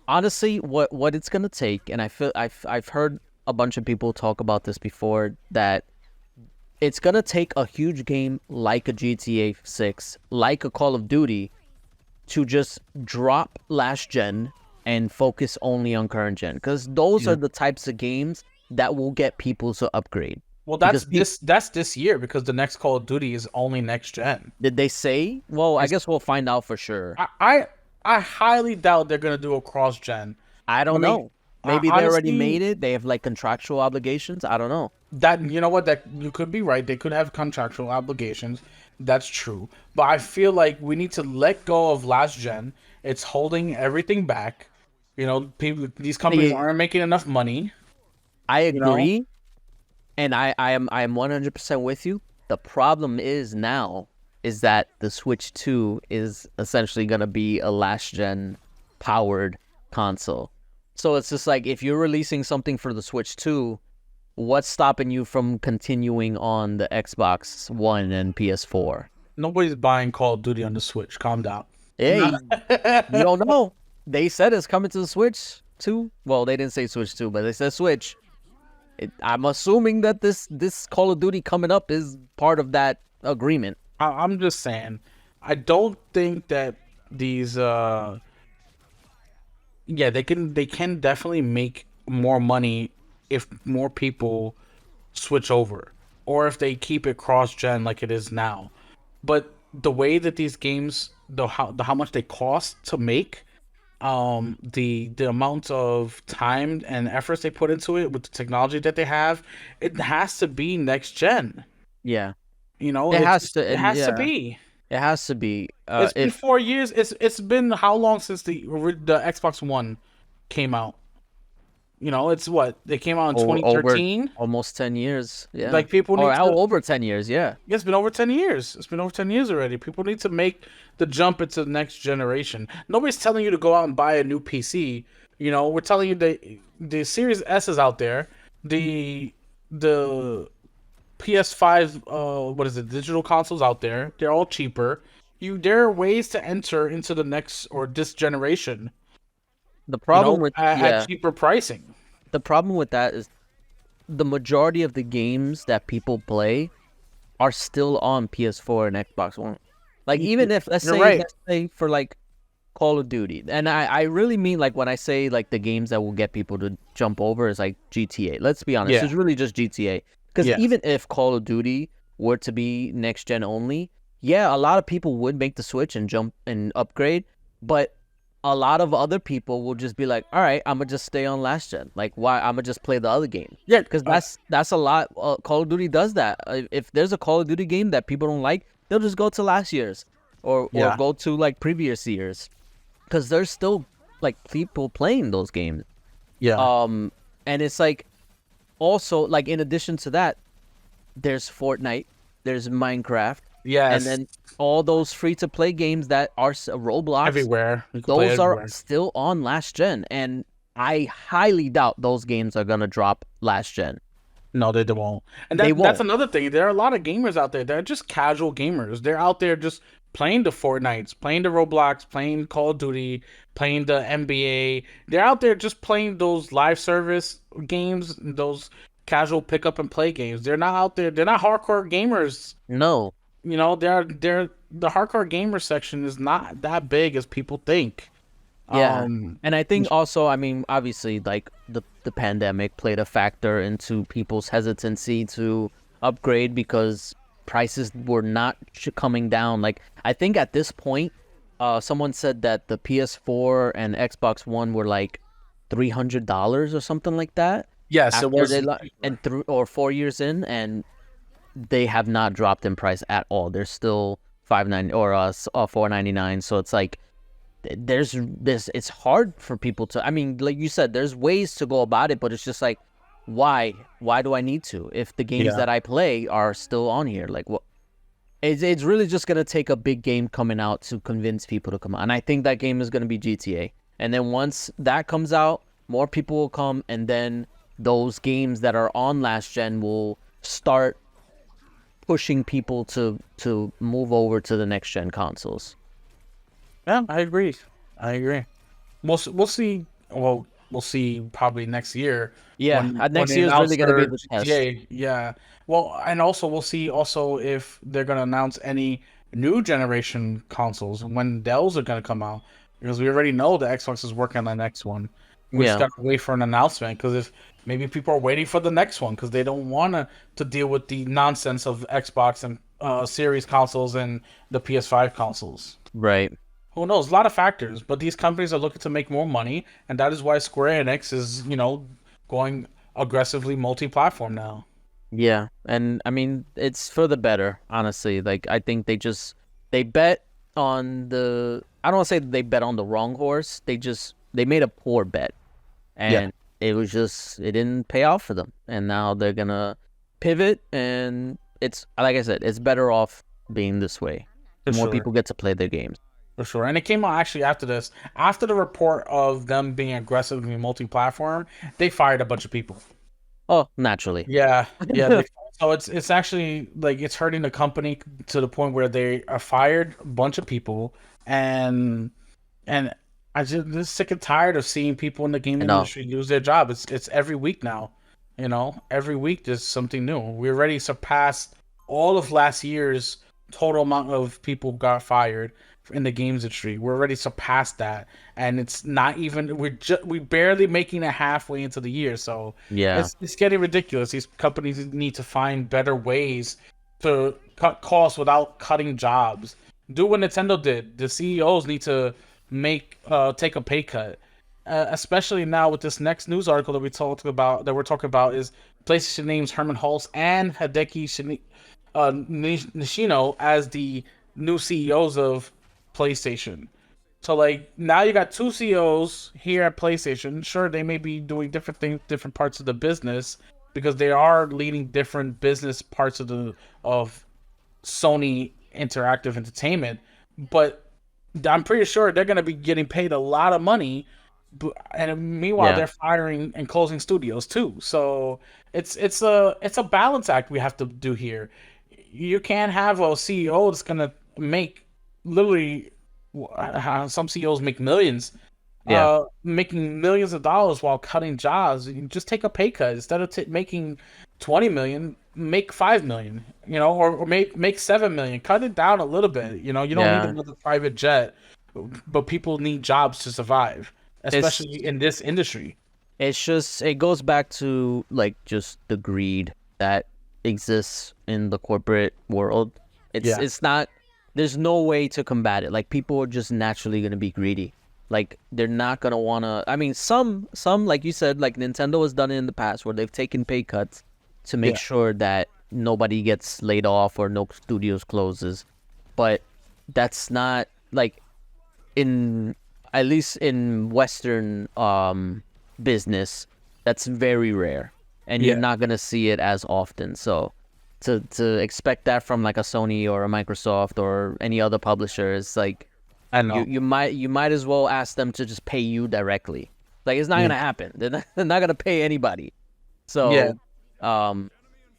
honestly, what it's gonna take, and I feel I've heard a bunch of people talk about this before, that it's gonna take a huge game like a GTA 6, like a Call of Duty, to just drop last gen and focus only on current gen, because those are the types of games that will get people to upgrade. Well, Because that's this year because the next Call of Duty is only next gen. Did they say? Well, I guess we'll find out for sure. I highly doubt they're gonna do a cross gen. I don't I mean, know. Maybe they already honestly, made it. They have like contractual obligations. I don't know. That you know what that you could be right. They could have contractual obligations. That's true. But I feel like we need to let go of last gen. It's holding everything back. These companies aren't making enough money. I agree, You know? and I am 100% with you. The problem is now is that the Switch 2 is essentially gonna be a last gen powered console. So it's just like, if you're releasing something for the Switch 2, what's stopping you from continuing on the Xbox One and PS4? Nobody's buying Call of Duty on the Switch. Calm down. Hey, you don't know. They said it's coming to the Switch too. Well, they didn't say Switch 2, but they said Switch. I'm assuming that this Call of Duty coming up is part of that agreement. I'm just saying. I don't think that these yeah, they can definitely make more money if more people switch over or if they keep it cross gen like it is now. But the way that these games, how much they cost to make, the amount of time and efforts they put into it with the technology that they have, it has to be next gen. Yeah, You know, it has to, it and has to yeah, be. it has to be. It's been If 4 years. It's been how long since the Xbox One came out? You know, it's what they came out in over 2013. almost 10 years, yeah, Like people or need to. over 10 years, yeah. It's been over 10 years. It's been over 10 years already. People need to make the jump into the next generation. Nobody's telling you to go out and buy a new PC. You know, we're telling you that the Series S is out there. The PS5, what is it? Digital consoles out there. They're all cheaper. There are ways to enter into the next or this generation. The You problem know, with at yeah, cheaper pricing. the problem with that is the majority of the games that people play are still on PS4 and Xbox One. Like even if You're right. let's say for like Call of Duty, and I really mean like when I say like the games that will get people to jump over is like GTA. Let's be honest, Yeah. it's really just GTA. Because Yeah. even if Call of Duty were to be next gen only, yeah, a lot of people would make the switch and jump and upgrade, but a lot of other people will just be like, all right, I'm gonna just stay on last gen. Like, why? I'm gonna just play the other game. Yeah. Because that's a lot. Call of Duty does that. If there's a Call of Duty game that people don't like, they'll just go to last year's or Yeah. go to like previous years, because there's still like people playing those games. Yeah. And it's like also like in addition to that, there's Fortnite, there's Minecraft, and Yes. then all those free to play games that are Roblox. Everywhere. You can play Those are everywhere. still on last gen, and I highly doubt those games are gonna drop last gen. No, they won't. And They that's won't. another thing. There are a lot of gamers out there that are just casual gamers. They're out there just playing the Fortnites, playing the Roblox, playing Call of Duty, playing the NBA. They're out there just playing those live service games, those casual pick up and play games. They're not out there. They're not hardcore gamers. No. You know, they're the hardcore gamer section is not that big as people think. Yeah. Um, And I think also, I mean, obviously, like the pandemic played a factor into people's hesitancy to upgrade because prices were not coming down. Like I think at this point, someone said that the PS4 and Xbox One were like $300 or something like that. yes, it After was. they and 4 years in, and they have not dropped in price at all. They're still 590 or 499. So it's like there's this. It's hard for people to. I mean, like you said, there's ways to go about it, but it's just like, why? Why do I need to? If the games Yeah. that I play are still on here, like what? It's really just gonna take a big game coming out to convince people to come out, and I think that game is gonna be GTA. And then once that comes out, more people will come, and then those games that are on last gen will start pushing people to move over to the next gen consoles. Yeah, I agree. I agree. We'll see. Well, we'll see probably next year. Yeah, When next they year is really announce gonna be their the test. GTA. Yeah. Well, and also we'll see also if they're gonna announce any new generation consoles when Dells are gonna come out because we already know the Xbox is working on the next one. We just Yeah, gotta wait for an announcement because if maybe people are waiting for the next one because they don't want to deal with the nonsense of Xbox and Series consoles and the PS5 consoles. right. Who knows? A lot of factors, but these companies are looking to make more money, and that is why Square Enix is, going aggressively multi-platform now. Yeah, and I mean it's for the better, honestly. Like I think they bet on the. I don't want to say they bet on the wrong horse. They made a poor bet, Yeah, and it didn't pay off for them. And now they're gonna pivot, and it's like I said, it's better off being this way. for More sure, people get to play their games. for sure. And it came out actually after this, after the report of them being aggressively multi-platform, they fired a bunch of people. Oh, naturally. Yeah, yeah, they fired So it's actually like it's hurting the company to the point where they are fired a bunch of people, and and I just sick and tired of seeing people in the I gaming know. industry lose their job. It's every week now, every week there's something new. We already surpassed all of last year's total amount of people who got fired in the games industry. We're already surpassed that, and it's not even we barely making it halfway into the year. So Yeah. it's getting ridiculous. These companies need to find better ways to cut costs without cutting jobs. Do what Nintendo did. The CEOs need to take a pay cut. Especially now with this next news article that we're talking about is PlayStation names Herman Hulst and Nishino as the new CEOs of PlayStation. So like now you got two CEOs here at PlayStation. Sure, they may be doing different things, different parts of the business because they are leading different business parts of Sony Interactive Entertainment, but I'm pretty sure they're going to be getting paid a lot of money. And meanwhile, Yeah. they're firing and closing studios too. So it's a balance act we have to do here. You can't have a CEO that's going to make literally some CEOs make millions, Yeah. making millions of dollars while cutting jobs. You just take a pay cut instead of making 20 million, make 5 million, or make 7 million. Cut it down a little bit. You don't need Yeah. another private jet, but people need jobs to survive, It's especially in this industry. it's just it goes back to like just the greed that exists in the corporate world. It's Yeah, it's not there's no way to combat it. Like people are just naturally gonna be greedy. Like they're not gonna wanna I mean some like you said, like Nintendo has done it in the past where they've taken pay cuts to make yeah, sure that nobody gets laid off or no studios closes. But that's not like in at least in Western business, that's very rare, and you're yeah. not gonna see it as often. So to expect that from like a Sony or a Microsoft or any other publisher is like I you know. you might as well ask them to just pay you directly. Like it's not Yeah, gonna happen. They're not gonna pay anybody. yeah, So um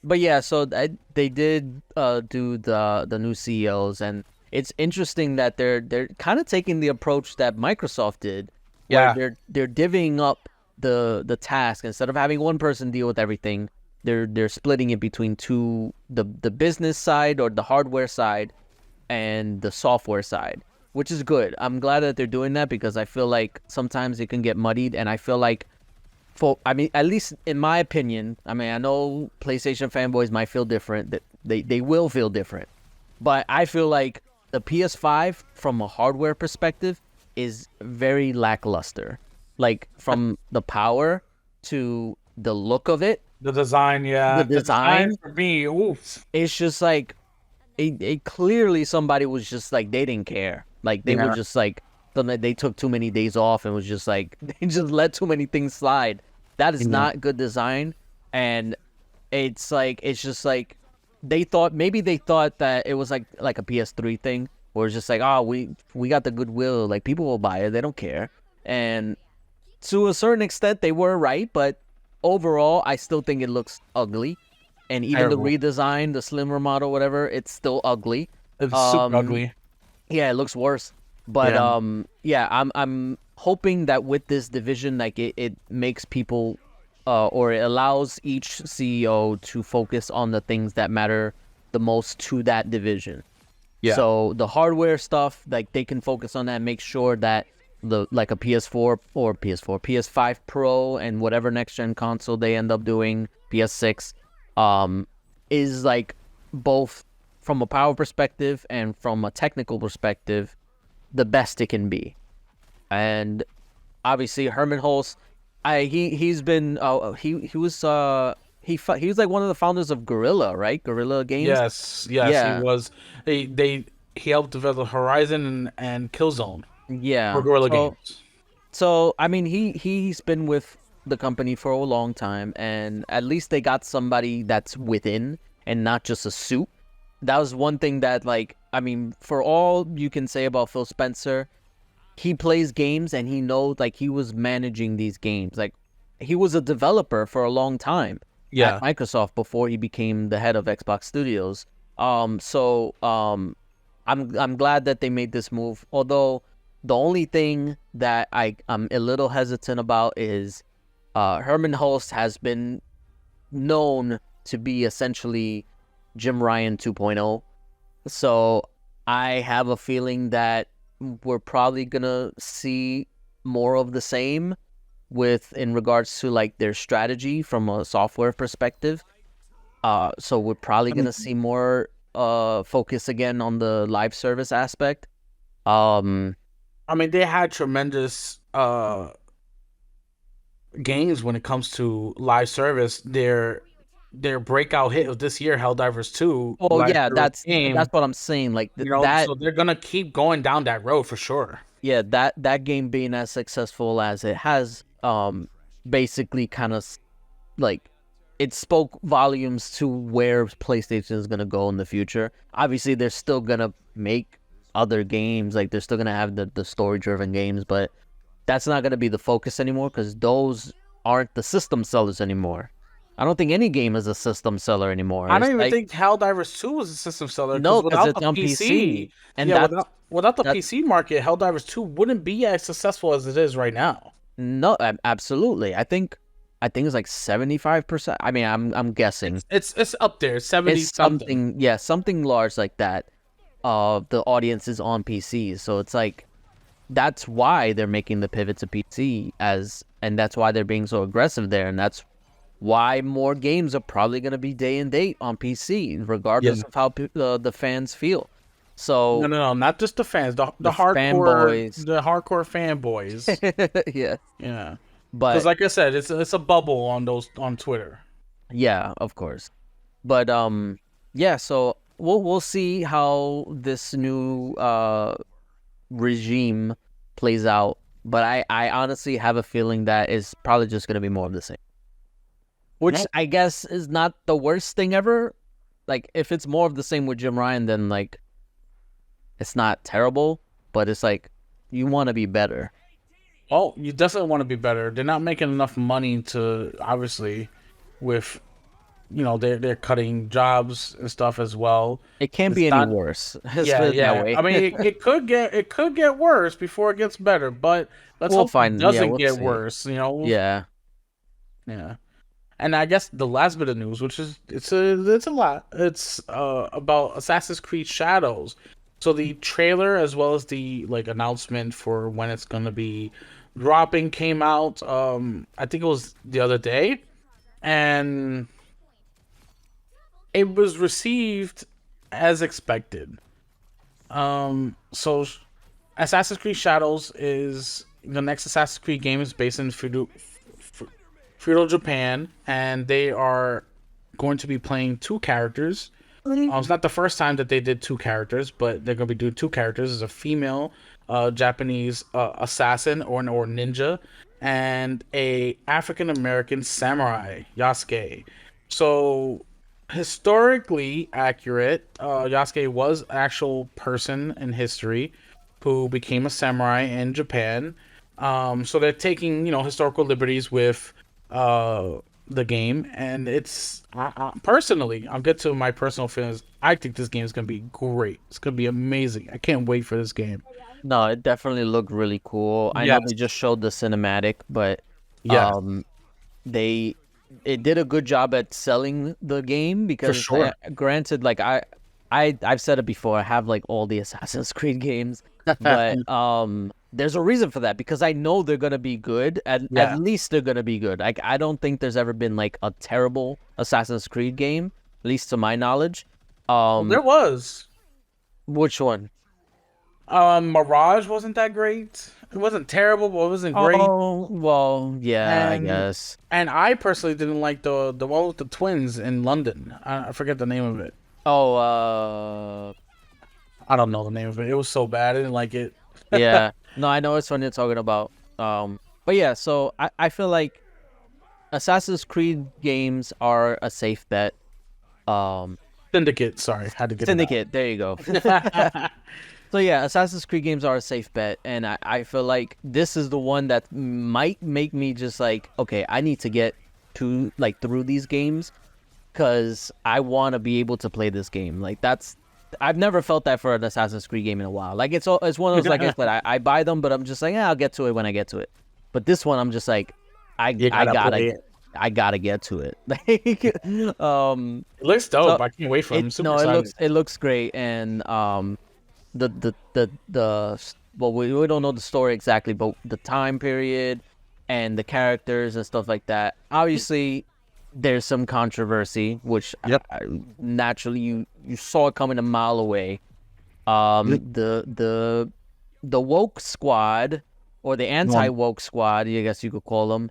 but yeah, so they did do the new CEOs, and it's interesting that they're kind of taking the approach that Microsoft did, where yeah. they're divvying up the task instead of having one person deal with everything. They're splitting it between the business side or the hardware side and the software side, which is good. I'm glad that they're doing that because I feel like sometimes it can get muddied, and I feel like I mean, at least in my opinion, I mean, I know PlayStation fanboys might feel different. That they will feel different, but I feel like the PS5 from a hardware perspective is very lackluster. Like from the power to the look of it, The design, the yeah, the design design, for me. Oof. it's just like it clearly somebody was just like they didn't care. Like they were Yeah, just like they took too many days off and was just like they just let too many things slide. That is yeah. not good design, and it's just like they thought that it was like a PS3 thing where it's just like oh we got the goodwill, like people will buy it, they don't care. And to a certain extent they were right, but overall I still think it looks ugly, and even the Terrible. redesign, the slimmer model, whatever, it's still ugly. It's super um ugly. yeah, it looks worse. But Yeah, yeah, I'm hoping that with this division, like it makes people or it allows each CEO to focus on the things that matter the most to that division. yeah, So the hardware stuff, like they can focus on that, make sure that the like a PS4 or PS5 Pro and whatever next gen console they end up doing, PS6, um, is like both from a power perspective and from a technical perspective, the best it can be. And obviously Herman Hulst, he's been he was like one of the founders of Gorilla, right? Gorilla Games. yes. He Yeah. was. He helped develop Horizon and Killzone for Yeah. Guerrilla So Games. I mean he's been with the company for a long time, and at least they got somebody that's within and not just a suit. That was one thing that, like, I mean, for all you can say about Phil Spencer, he plays games and he knows, like, he was managing these games. Like, he was a developer for a long time. Yeah. Microsoft before he became the head of Xbox Studios. I'm glad that they made this move. Although the only thing that I'm a little hesitant about is Herman Hulst has been known to be essentially Jim Ryan 2.0. So I have a feeling that we're probably gonna see more of the same with in regards to like their strategy from a software perspective. So we're probably I mean, gonna see more focus again on the live service aspect. Um, they had tremendous games when it comes to live service. Their breakout hit of this year, Helldivers 2 oh live yeah, service that's game. what I'm saying. Like So they're gonna keep going down that road for sure. yeah, that game being as successful as it has, basically kind of like it spoke volumes to where PlayStation is gonna go in the future. Obviously, they're still gonna make other games, like they're still gonna have the story driven games, but that's not gonna be the focus anymore because those aren't the system sellers anymore. I don't think any game is a system seller anymore. I don't It's even like think Helldivers 2 was a system seller because no, because without it's the on PC, PC, and yeah, without the that PC market, Helldivers 2 wouldn't be as successful as it is right now. no, absolutely. I think it's like 75%. I mean, I'm guessing. It's up there, 70 It's something. something, yeah, something large like that. The audience is on PCs, so it's like that's why they're making the pivot to PC and that's why they're being so aggressive there, and that's why more games are probably gonna be day and date on PC, Yeah. regardless of how the fans feel. No, So no, no, not just the fans, the fanboys, the hardcore fanboys. yeah, Yeah. Because but like I said, it's a bubble on those on Twitter. yeah, of course. But yeah, so we'll see how this new regime plays out. But I honestly have a feeling that it's probably just gonna be more of the same. Which No. I guess is not the worst thing ever. Like if it's more of the same with Jim Ryan, then like it's not terrible, but it's like you want to be better. Oh, you definitely want to be better. They're not making enough money to obviously with they're cutting jobs and stuff as well. It can't It's be any not. worse. Let's Yeah, put it that yeah. way. I mean, it could get worse before it gets better, but let's We'll hope it find. Yeah, doesn't we'll get see. worse. Yeah. Yeah. And I guess the last bit of news, which is it's a lot. It's about Assassin's Creed Shadows. So the trailer as well as the like announcement for when it's gonna be dropping came out. I think it was the other day, and it was received as expected. So Assassin's Creed Shadows is the next Assassin's Creed game is based in feudal Japan, and they are going to be playing two characters. It's not the first time that they did two characters, but they're going to be doing two characters. There's a female Japanese assassin or ninja, and a African American samurai Yasuke. So historically accurate, Yasuke was an actual person in history who became a samurai in Japan. So they're taking historical liberties with the game, and it's personally, I'll get to my personal feelings. I think this game is gonna be great. It's gonna be amazing. I can't wait for this game. No, it definitely looked really cool. I know Yes, they just showed the cinematic, but yes, um, they it did a good job at selling the game for because sure. granted, like I've said it before, I have like all the Assassin's Creed games, but there's a reason for that because I know they're gonna be good. At Yeah. least they're gonna be good. Like I don't think there's ever been like a terrible Assassin's Creed game, at least to my knowledge. Well, there was. Which one? Mirage wasn't that great. It wasn't terrible, but it wasn't great. Oh, well, yeah, I And guess. and I personally didn't like the one with the twins in London. I forget the name of it. Oh, I don't know the name of it. It was so bad. I didn't like it. yeah. No, I know which one you're talking about. But yeah, so I feel like Assassin's Creed games are a safe bet. Um, Syndicate. Sorry, had to get Syndicate, there you go. it out. So yeah, Assassin's Creed games are a safe bet, and I feel like this is the one that might make me just like, okay, I need to get through these games, because I want to be able to play this game. Like I've never felt that for an Assassin's Creed game in a while. Like it's one of those, like I said, I buy them, but I'm just like, I'll get to it when I get to it. But this one, I'm just like, I play it. I gotta get to it. It looks dope. So I can't wait for it. I'm super no, excited. it looks great, and well, we don't know the story exactly, but the time period and the characters and stuff like that. Obviously, there's some controversy, which naturally you saw it coming a mile away. The woke squad, or the anti-woke squad, I guess you could call them.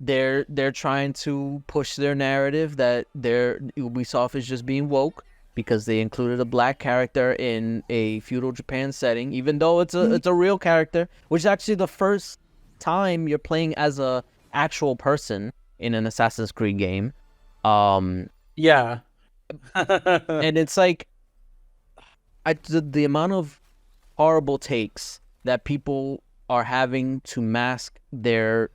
They're trying to push their narrative that Ubisoft is just being woke because they included a black character in a feudal Japan setting, even though it's a real character, which is actually the first time you're playing as a actual person in an Assassin's Creed game. Yeah. And it's like the amount of horrible takes that people are having to mask their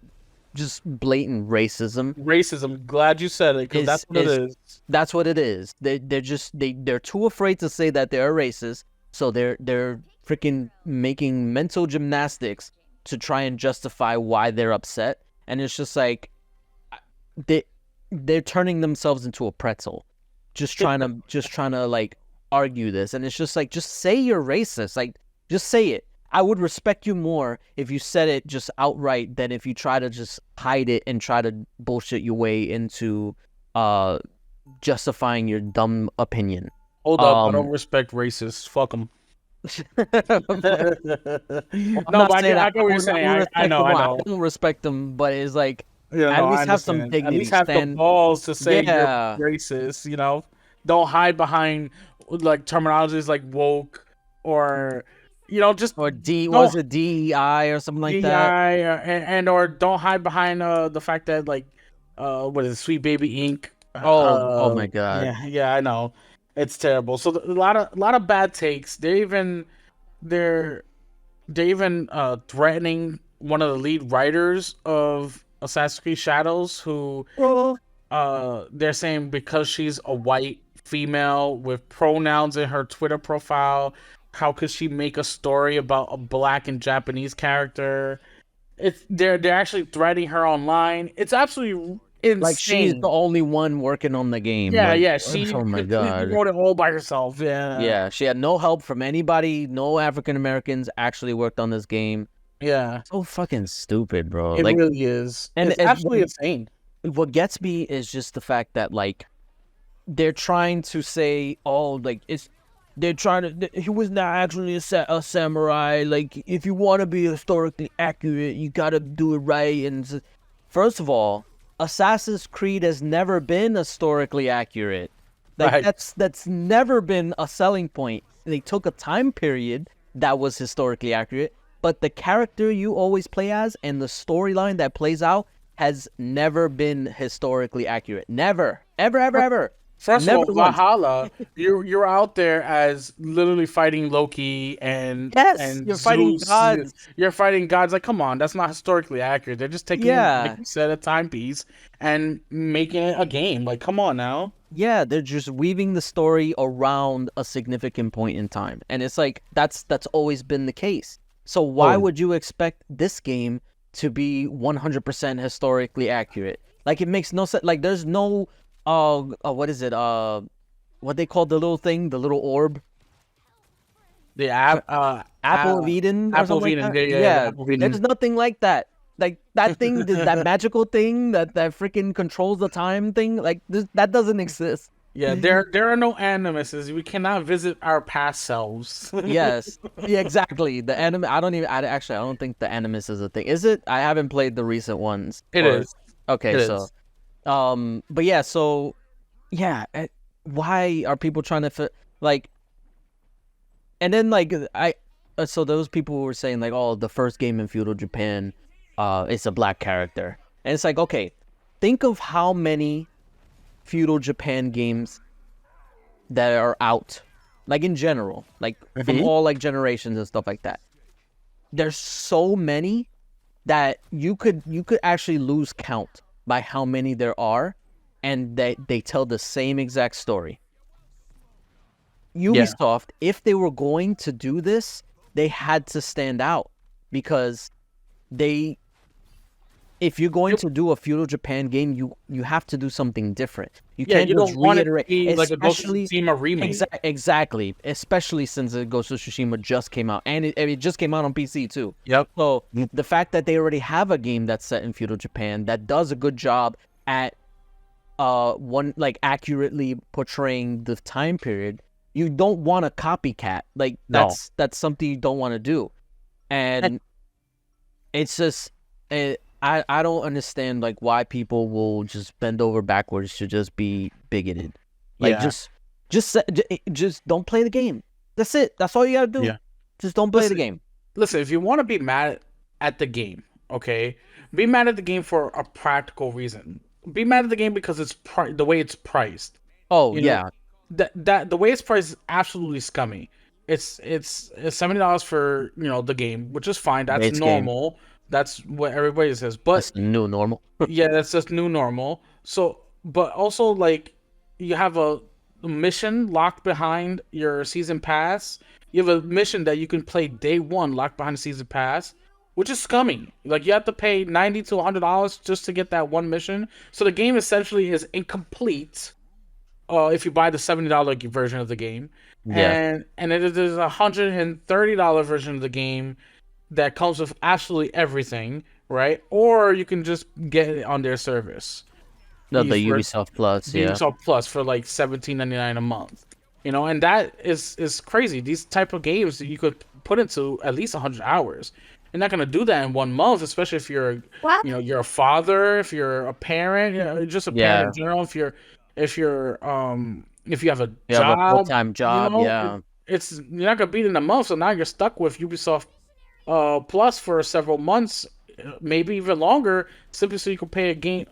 just blatant racism. Racism. Glad you said it, because that's what it is. That's what it is. They're too afraid to say that they're racist, so they're freaking making mental gymnastics to try and justify why they're upset. And it's just like they're turning themselves into a pretzel, just trying to like argue this. And it's just like, just say you're racist. Like, just say it. I would respect you more if you said it just outright than if you try to just hide it and try to bullshit your way into justifying your dumb opinion. Hold up, I don't respect racists. Fuck them. No, but I get what you're saying. I know. I don't respect them, but it's like, Yeah, at no, least I have some understand. dignity. At least have the balls to say you're racist. Don't hide behind like terminologies like woke or just or was it DEI or something like that? DEI or don't hide behind the fact that like what is it, Sweet Baby Inc. Oh my god. Yeah, I know, it's terrible. So a lot of bad takes. They're even threatening one of the lead writers of Assassin's Creed Shadows, who they're saying because she's a white female with pronouns in her Twitter profile, how could she make a story about a black and Japanese character? They're actually threatening her online. It's absolutely insane. Like, she's the only one working on the game. Yeah, like, yeah. She oh my god, wrote it all by herself. Yeah. She had no help from anybody. No African Americans actually worked on this game. Yeah. So fucking stupid, bro. It like, really is. And it's absolutely insane. What gets me is just the fact that like they're trying to say, they're trying to. He was not actually a samurai. Like, if you want to be historically accurate, you gotta do it right. And first of all, Assassin's Creed has never been historically accurate. Like, right. That's never been a selling point. They took a time period that was historically accurate, but the character you always play as and the storyline that plays out has never been historically accurate. Never, ever. First of all, Valhalla, you're out there as literally fighting Loki and you're fighting gods. You're fighting gods. Like, come on, that's not historically accurate. They're just taking like you said, a timepiece and making it a game. Like, come on now. Yeah, they're just weaving the story around a significant point in time, and it's like that's always been the case. So why would you expect this game to be 100% historically accurate? Like, it makes no sense. Like, there's no what is it? What they call the little thing, the little orb? The Apple of Eden. Apple of Eden. Yeah. There's nothing like that. Like, that thing, that magical thing that freaking controls the time thing. Like, that doesn't exist. Yeah, there are no animuses. We cannot visit our past selves. Yes. Yeah, exactly. The anime. I don't think the animus is a thing. Is it? I haven't played the recent ones. It is. Okay, but yeah, so yeah, why are people trying to like? And then like so those people were saying like, oh, the first game in feudal Japan, it's a black character, and it's like, okay, think of how many feudal Japan games that are out, like in general, like from all like generations and stuff like that. There's so many that you could actually lose count by how many there are, and they tell the same exact story. Yeah. Ubisoft, if they were going to do this, they had to stand out, because they if you're going to do a feudal Japan game, you have to do something different. You Yeah, can't you just don't want it to reiterate, be like a Ghost of especially Tsushima remake. exactly, especially since the Ghost of Tsushima just came out, and it just came out on PC too. Yep. So the fact that they already have a game that's set in feudal Japan that does a good job at one like accurately portraying the time period, you don't want a copycat. Like No. that's something you don't want to do, and it's just I don't understand like why people will just bend over backwards to just be bigoted. Like Yeah. just don't play the game. That's it. That's all you gotta do. Yeah. Just don't play the Listen, game. listen, if you want to be mad at the game, okay, be mad at the game for a practical reason. Be mad at the game because it's the way it's priced. Oh You know, yeah, that the way it's priced is absolutely scummy. It's $70 for the game, which is fine. That's base game. normal. That's what everybody says. That's But the new normal. yeah, that's just new normal. So, but also like you have a mission locked behind your season pass. You have a mission that you can play day one locked behind the season pass, which is scummy. Like you have to pay $90 to $100 just to get that one mission. So the game essentially is incomplete. If you buy the $70 version of the game, Yeah, and it is $130 version of the game that comes with absolutely everything, right? Or you can just get it on their service. no, the For Ubisoft Plus. the Yeah, Ubisoft Plus for like $17.99 a month. And that is crazy. These type of games that you could put into at least 100 hours. You're not gonna do that in 1 month, especially if you're a father, if you're a parent, just a parent yeah. in general. If you have a You have a full job, time job. Yeah, you're not gonna beat it in a month. So now you're stuck with Ubisoft Plus for several months, maybe even longer, simply so you can pay a game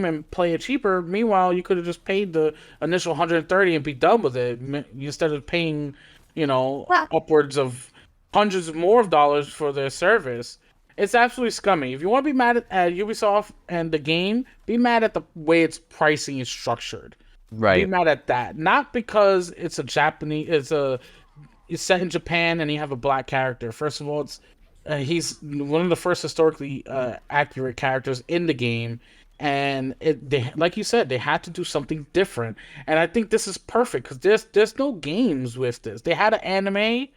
and play it cheaper. Meanwhile, you could have just paid the initial 130 and be done with it instead of paying, upwards of hundreds of more of dollars for their service. It's absolutely scummy. If you want to be mad at Ubisoft and the game, be mad at the way its pricing is structured. Be right. mad at that, not because it's set in Japan and you have a black character. First of all, he's one of the first historically accurate characters in the game, and like you said, they had to do something different. And I think this is perfect because there's no games with this. They had an anime.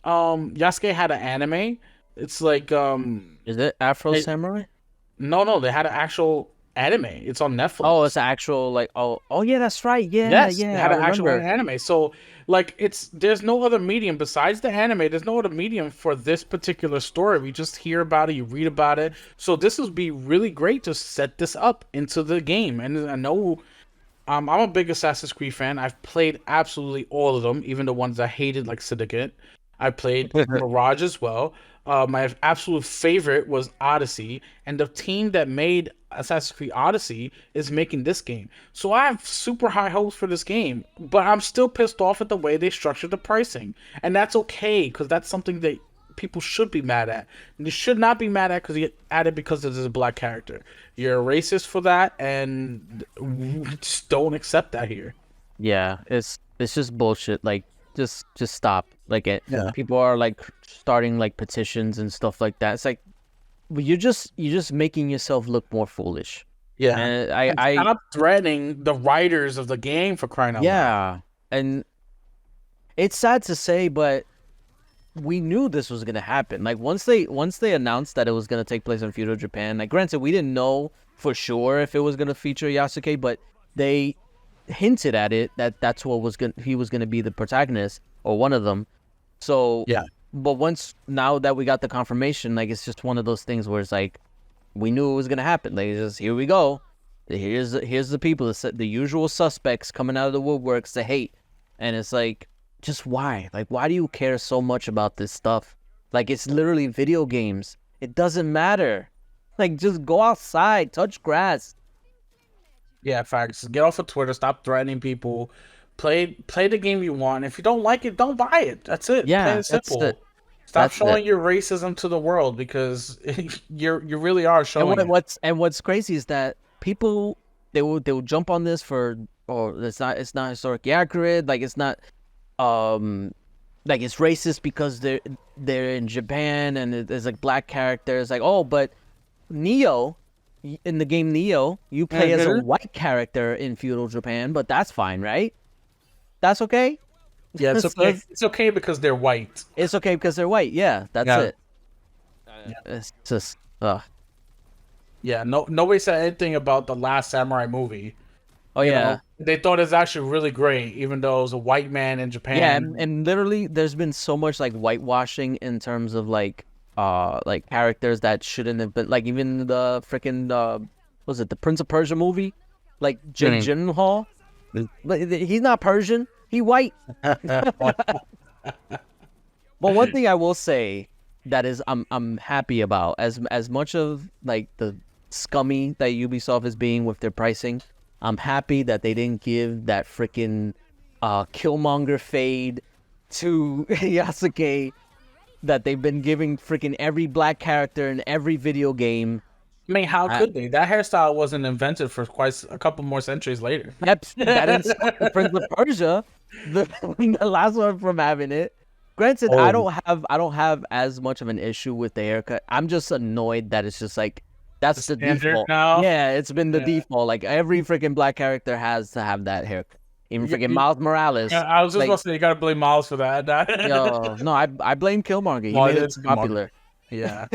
Yasuke had an anime. It's like Is it Afro Samurai? no, they had an actual anime. It's on Netflix. Oh, it's actual like oh yeah, that's right. Yeah, Yes, yeah, it I had an actual remember. anime. So, like, there's no other medium besides the anime. There's no other medium for this particular story. We just hear about it, you read about it. So this would be really great to set this up into the game. And I know, I'm a big Assassin's Creed fan. I've played absolutely all of them, even the ones I hated, like Syndicate. I played Mirage as well. My absolute favorite was Odyssey, and the team that made Assassin's Creed Odyssey is making this game. So I have super high hopes for this game, but I'm still pissed off at the way they structured the pricing. And that's okay, because that's something that people should be mad at. And you should not be mad at because you added because there's a black character. You're a racist for that, and we just don't accept that here. Yeah, it's just bullshit. Like just stop. Like Yeah. people are like starting like petitions and stuff like that. It's like you're just making yourself look more foolish. Yeah. And And stop threatening the writers of the game for crying out loud. yeah, and it's sad to say, but we knew this was gonna happen. Like once they announced that it was gonna take place in feudal Japan. Like granted, we didn't know for sure if it was gonna feature Yasuke, but they hinted at it that's what he was gonna be the protagonist or one of them. So Yeah. but now that we got the confirmation, like it's just one of those things where it's like we knew it was gonna happen. Like it's just here we go. Here's the people, the usual suspects coming out of the woodworks to hate, and it's like, just why? Like, why do you care so much about this stuff? Like, it's literally video games. It doesn't matter. Like, just go outside, touch grass. Yeah, facts. Get off of Twitter. Stop threatening people. Play the game you want. If you don't like it, don't buy it. That's it. Yeah, Plain and that's simple. it. Stop That's showing it. your racism to the world because you really are showing it. What's crazy is that people they will jump on this for, or it's not historically accurate, like it's not like it's racist because they're in Japan and there's like black characters, like, oh, but Neo, in the game Neo, you play as a white character in feudal Japan, but that's fine, right? That's okay? Yeah, it's okay. It's okay because they're white. It's okay because they're white. Yeah, that's it. It's just yeah. Nobody said anything about the Last Samurai movie. Oh yeah, they thought it's actually really great, even though it was a white man in Japan. Yeah, and literally, there's been so much like whitewashing in terms of like characters that shouldn't have been, like even the freaking was it the Prince of Persia movie, like Jake Gyllenhaal, but he's not Persian, he white. But one thing I will say that is I'm happy about, as much of like the scummy that Ubisoft is being with their pricing, I'm happy that they didn't give that freaking Killmonger fade to Yasuke that they've been giving freaking every black character in every video game. I mean, how could they? That hairstyle wasn't invented for quite a couple more centuries later. That didn't stop the Prince of Persia, the last one, from having it. Granted, I don't have as much of an issue with the haircut. I'm just annoyed that it's just like that's the default now. Yeah, it's been the default. Like every freaking black character has to have that haircut. Even freaking Miles Morales. Yeah, I was just about to say, you gotta blame Miles for that. Yo, no, I blame Killmonger. He made it popular. Yeah.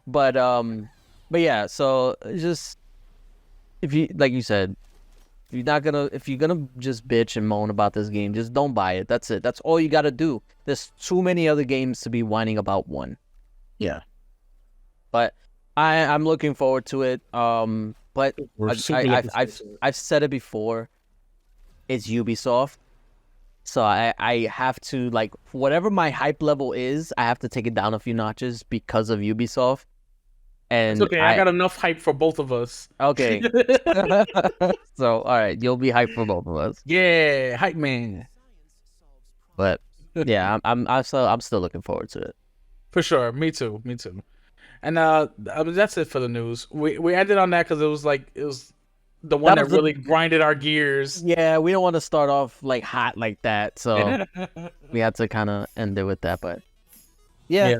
But yeah, so just, if you, like you said, if you're gonna just bitch and moan about this game, just don't buy it. That's it. That's all you gotta do. There's too many other games to be whining about one. Yeah. But I'm looking forward to it. But I've said it before. It's Ubisoft, so I have to, like, whatever my hype level is, I have to take it down a few notches because of Ubisoft. And it's okay. I got enough hype for both of us. Okay. So all right, you'll be hyped for both of us. Yeah, hype man. But yeah, I'm still looking forward to it. For sure. Me too. And that's it for the news. We ended on that because it was the one that really grinded our gears. Yeah, we don't want to start off like hot like that, so we had to kind of end it with that. But yeah.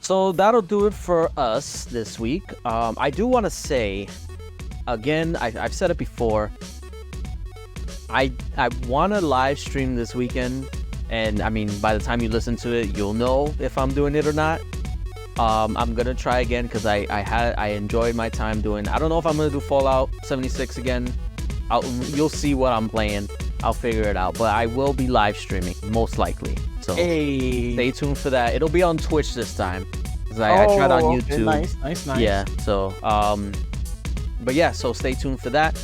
So that'll do it for us this week. I do want to say, again, I've said it before, I want to live stream this weekend, and I mean, by the time you listen to it, you'll know if I'm doing it or not. I'm gonna try again because I enjoyed my time doing. I don't know if I'm gonna do Fallout 76 again. You'll see what I'm playing. I'll figure it out. But I will be live streaming, most likely. So stay tuned for that. It'll be on Twitch this time. I tried on YouTube. Nice. Yeah. So but yeah. So stay tuned for that.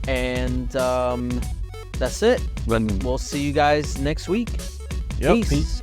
And that's it. We'll see you guys next week. Yep. Peace.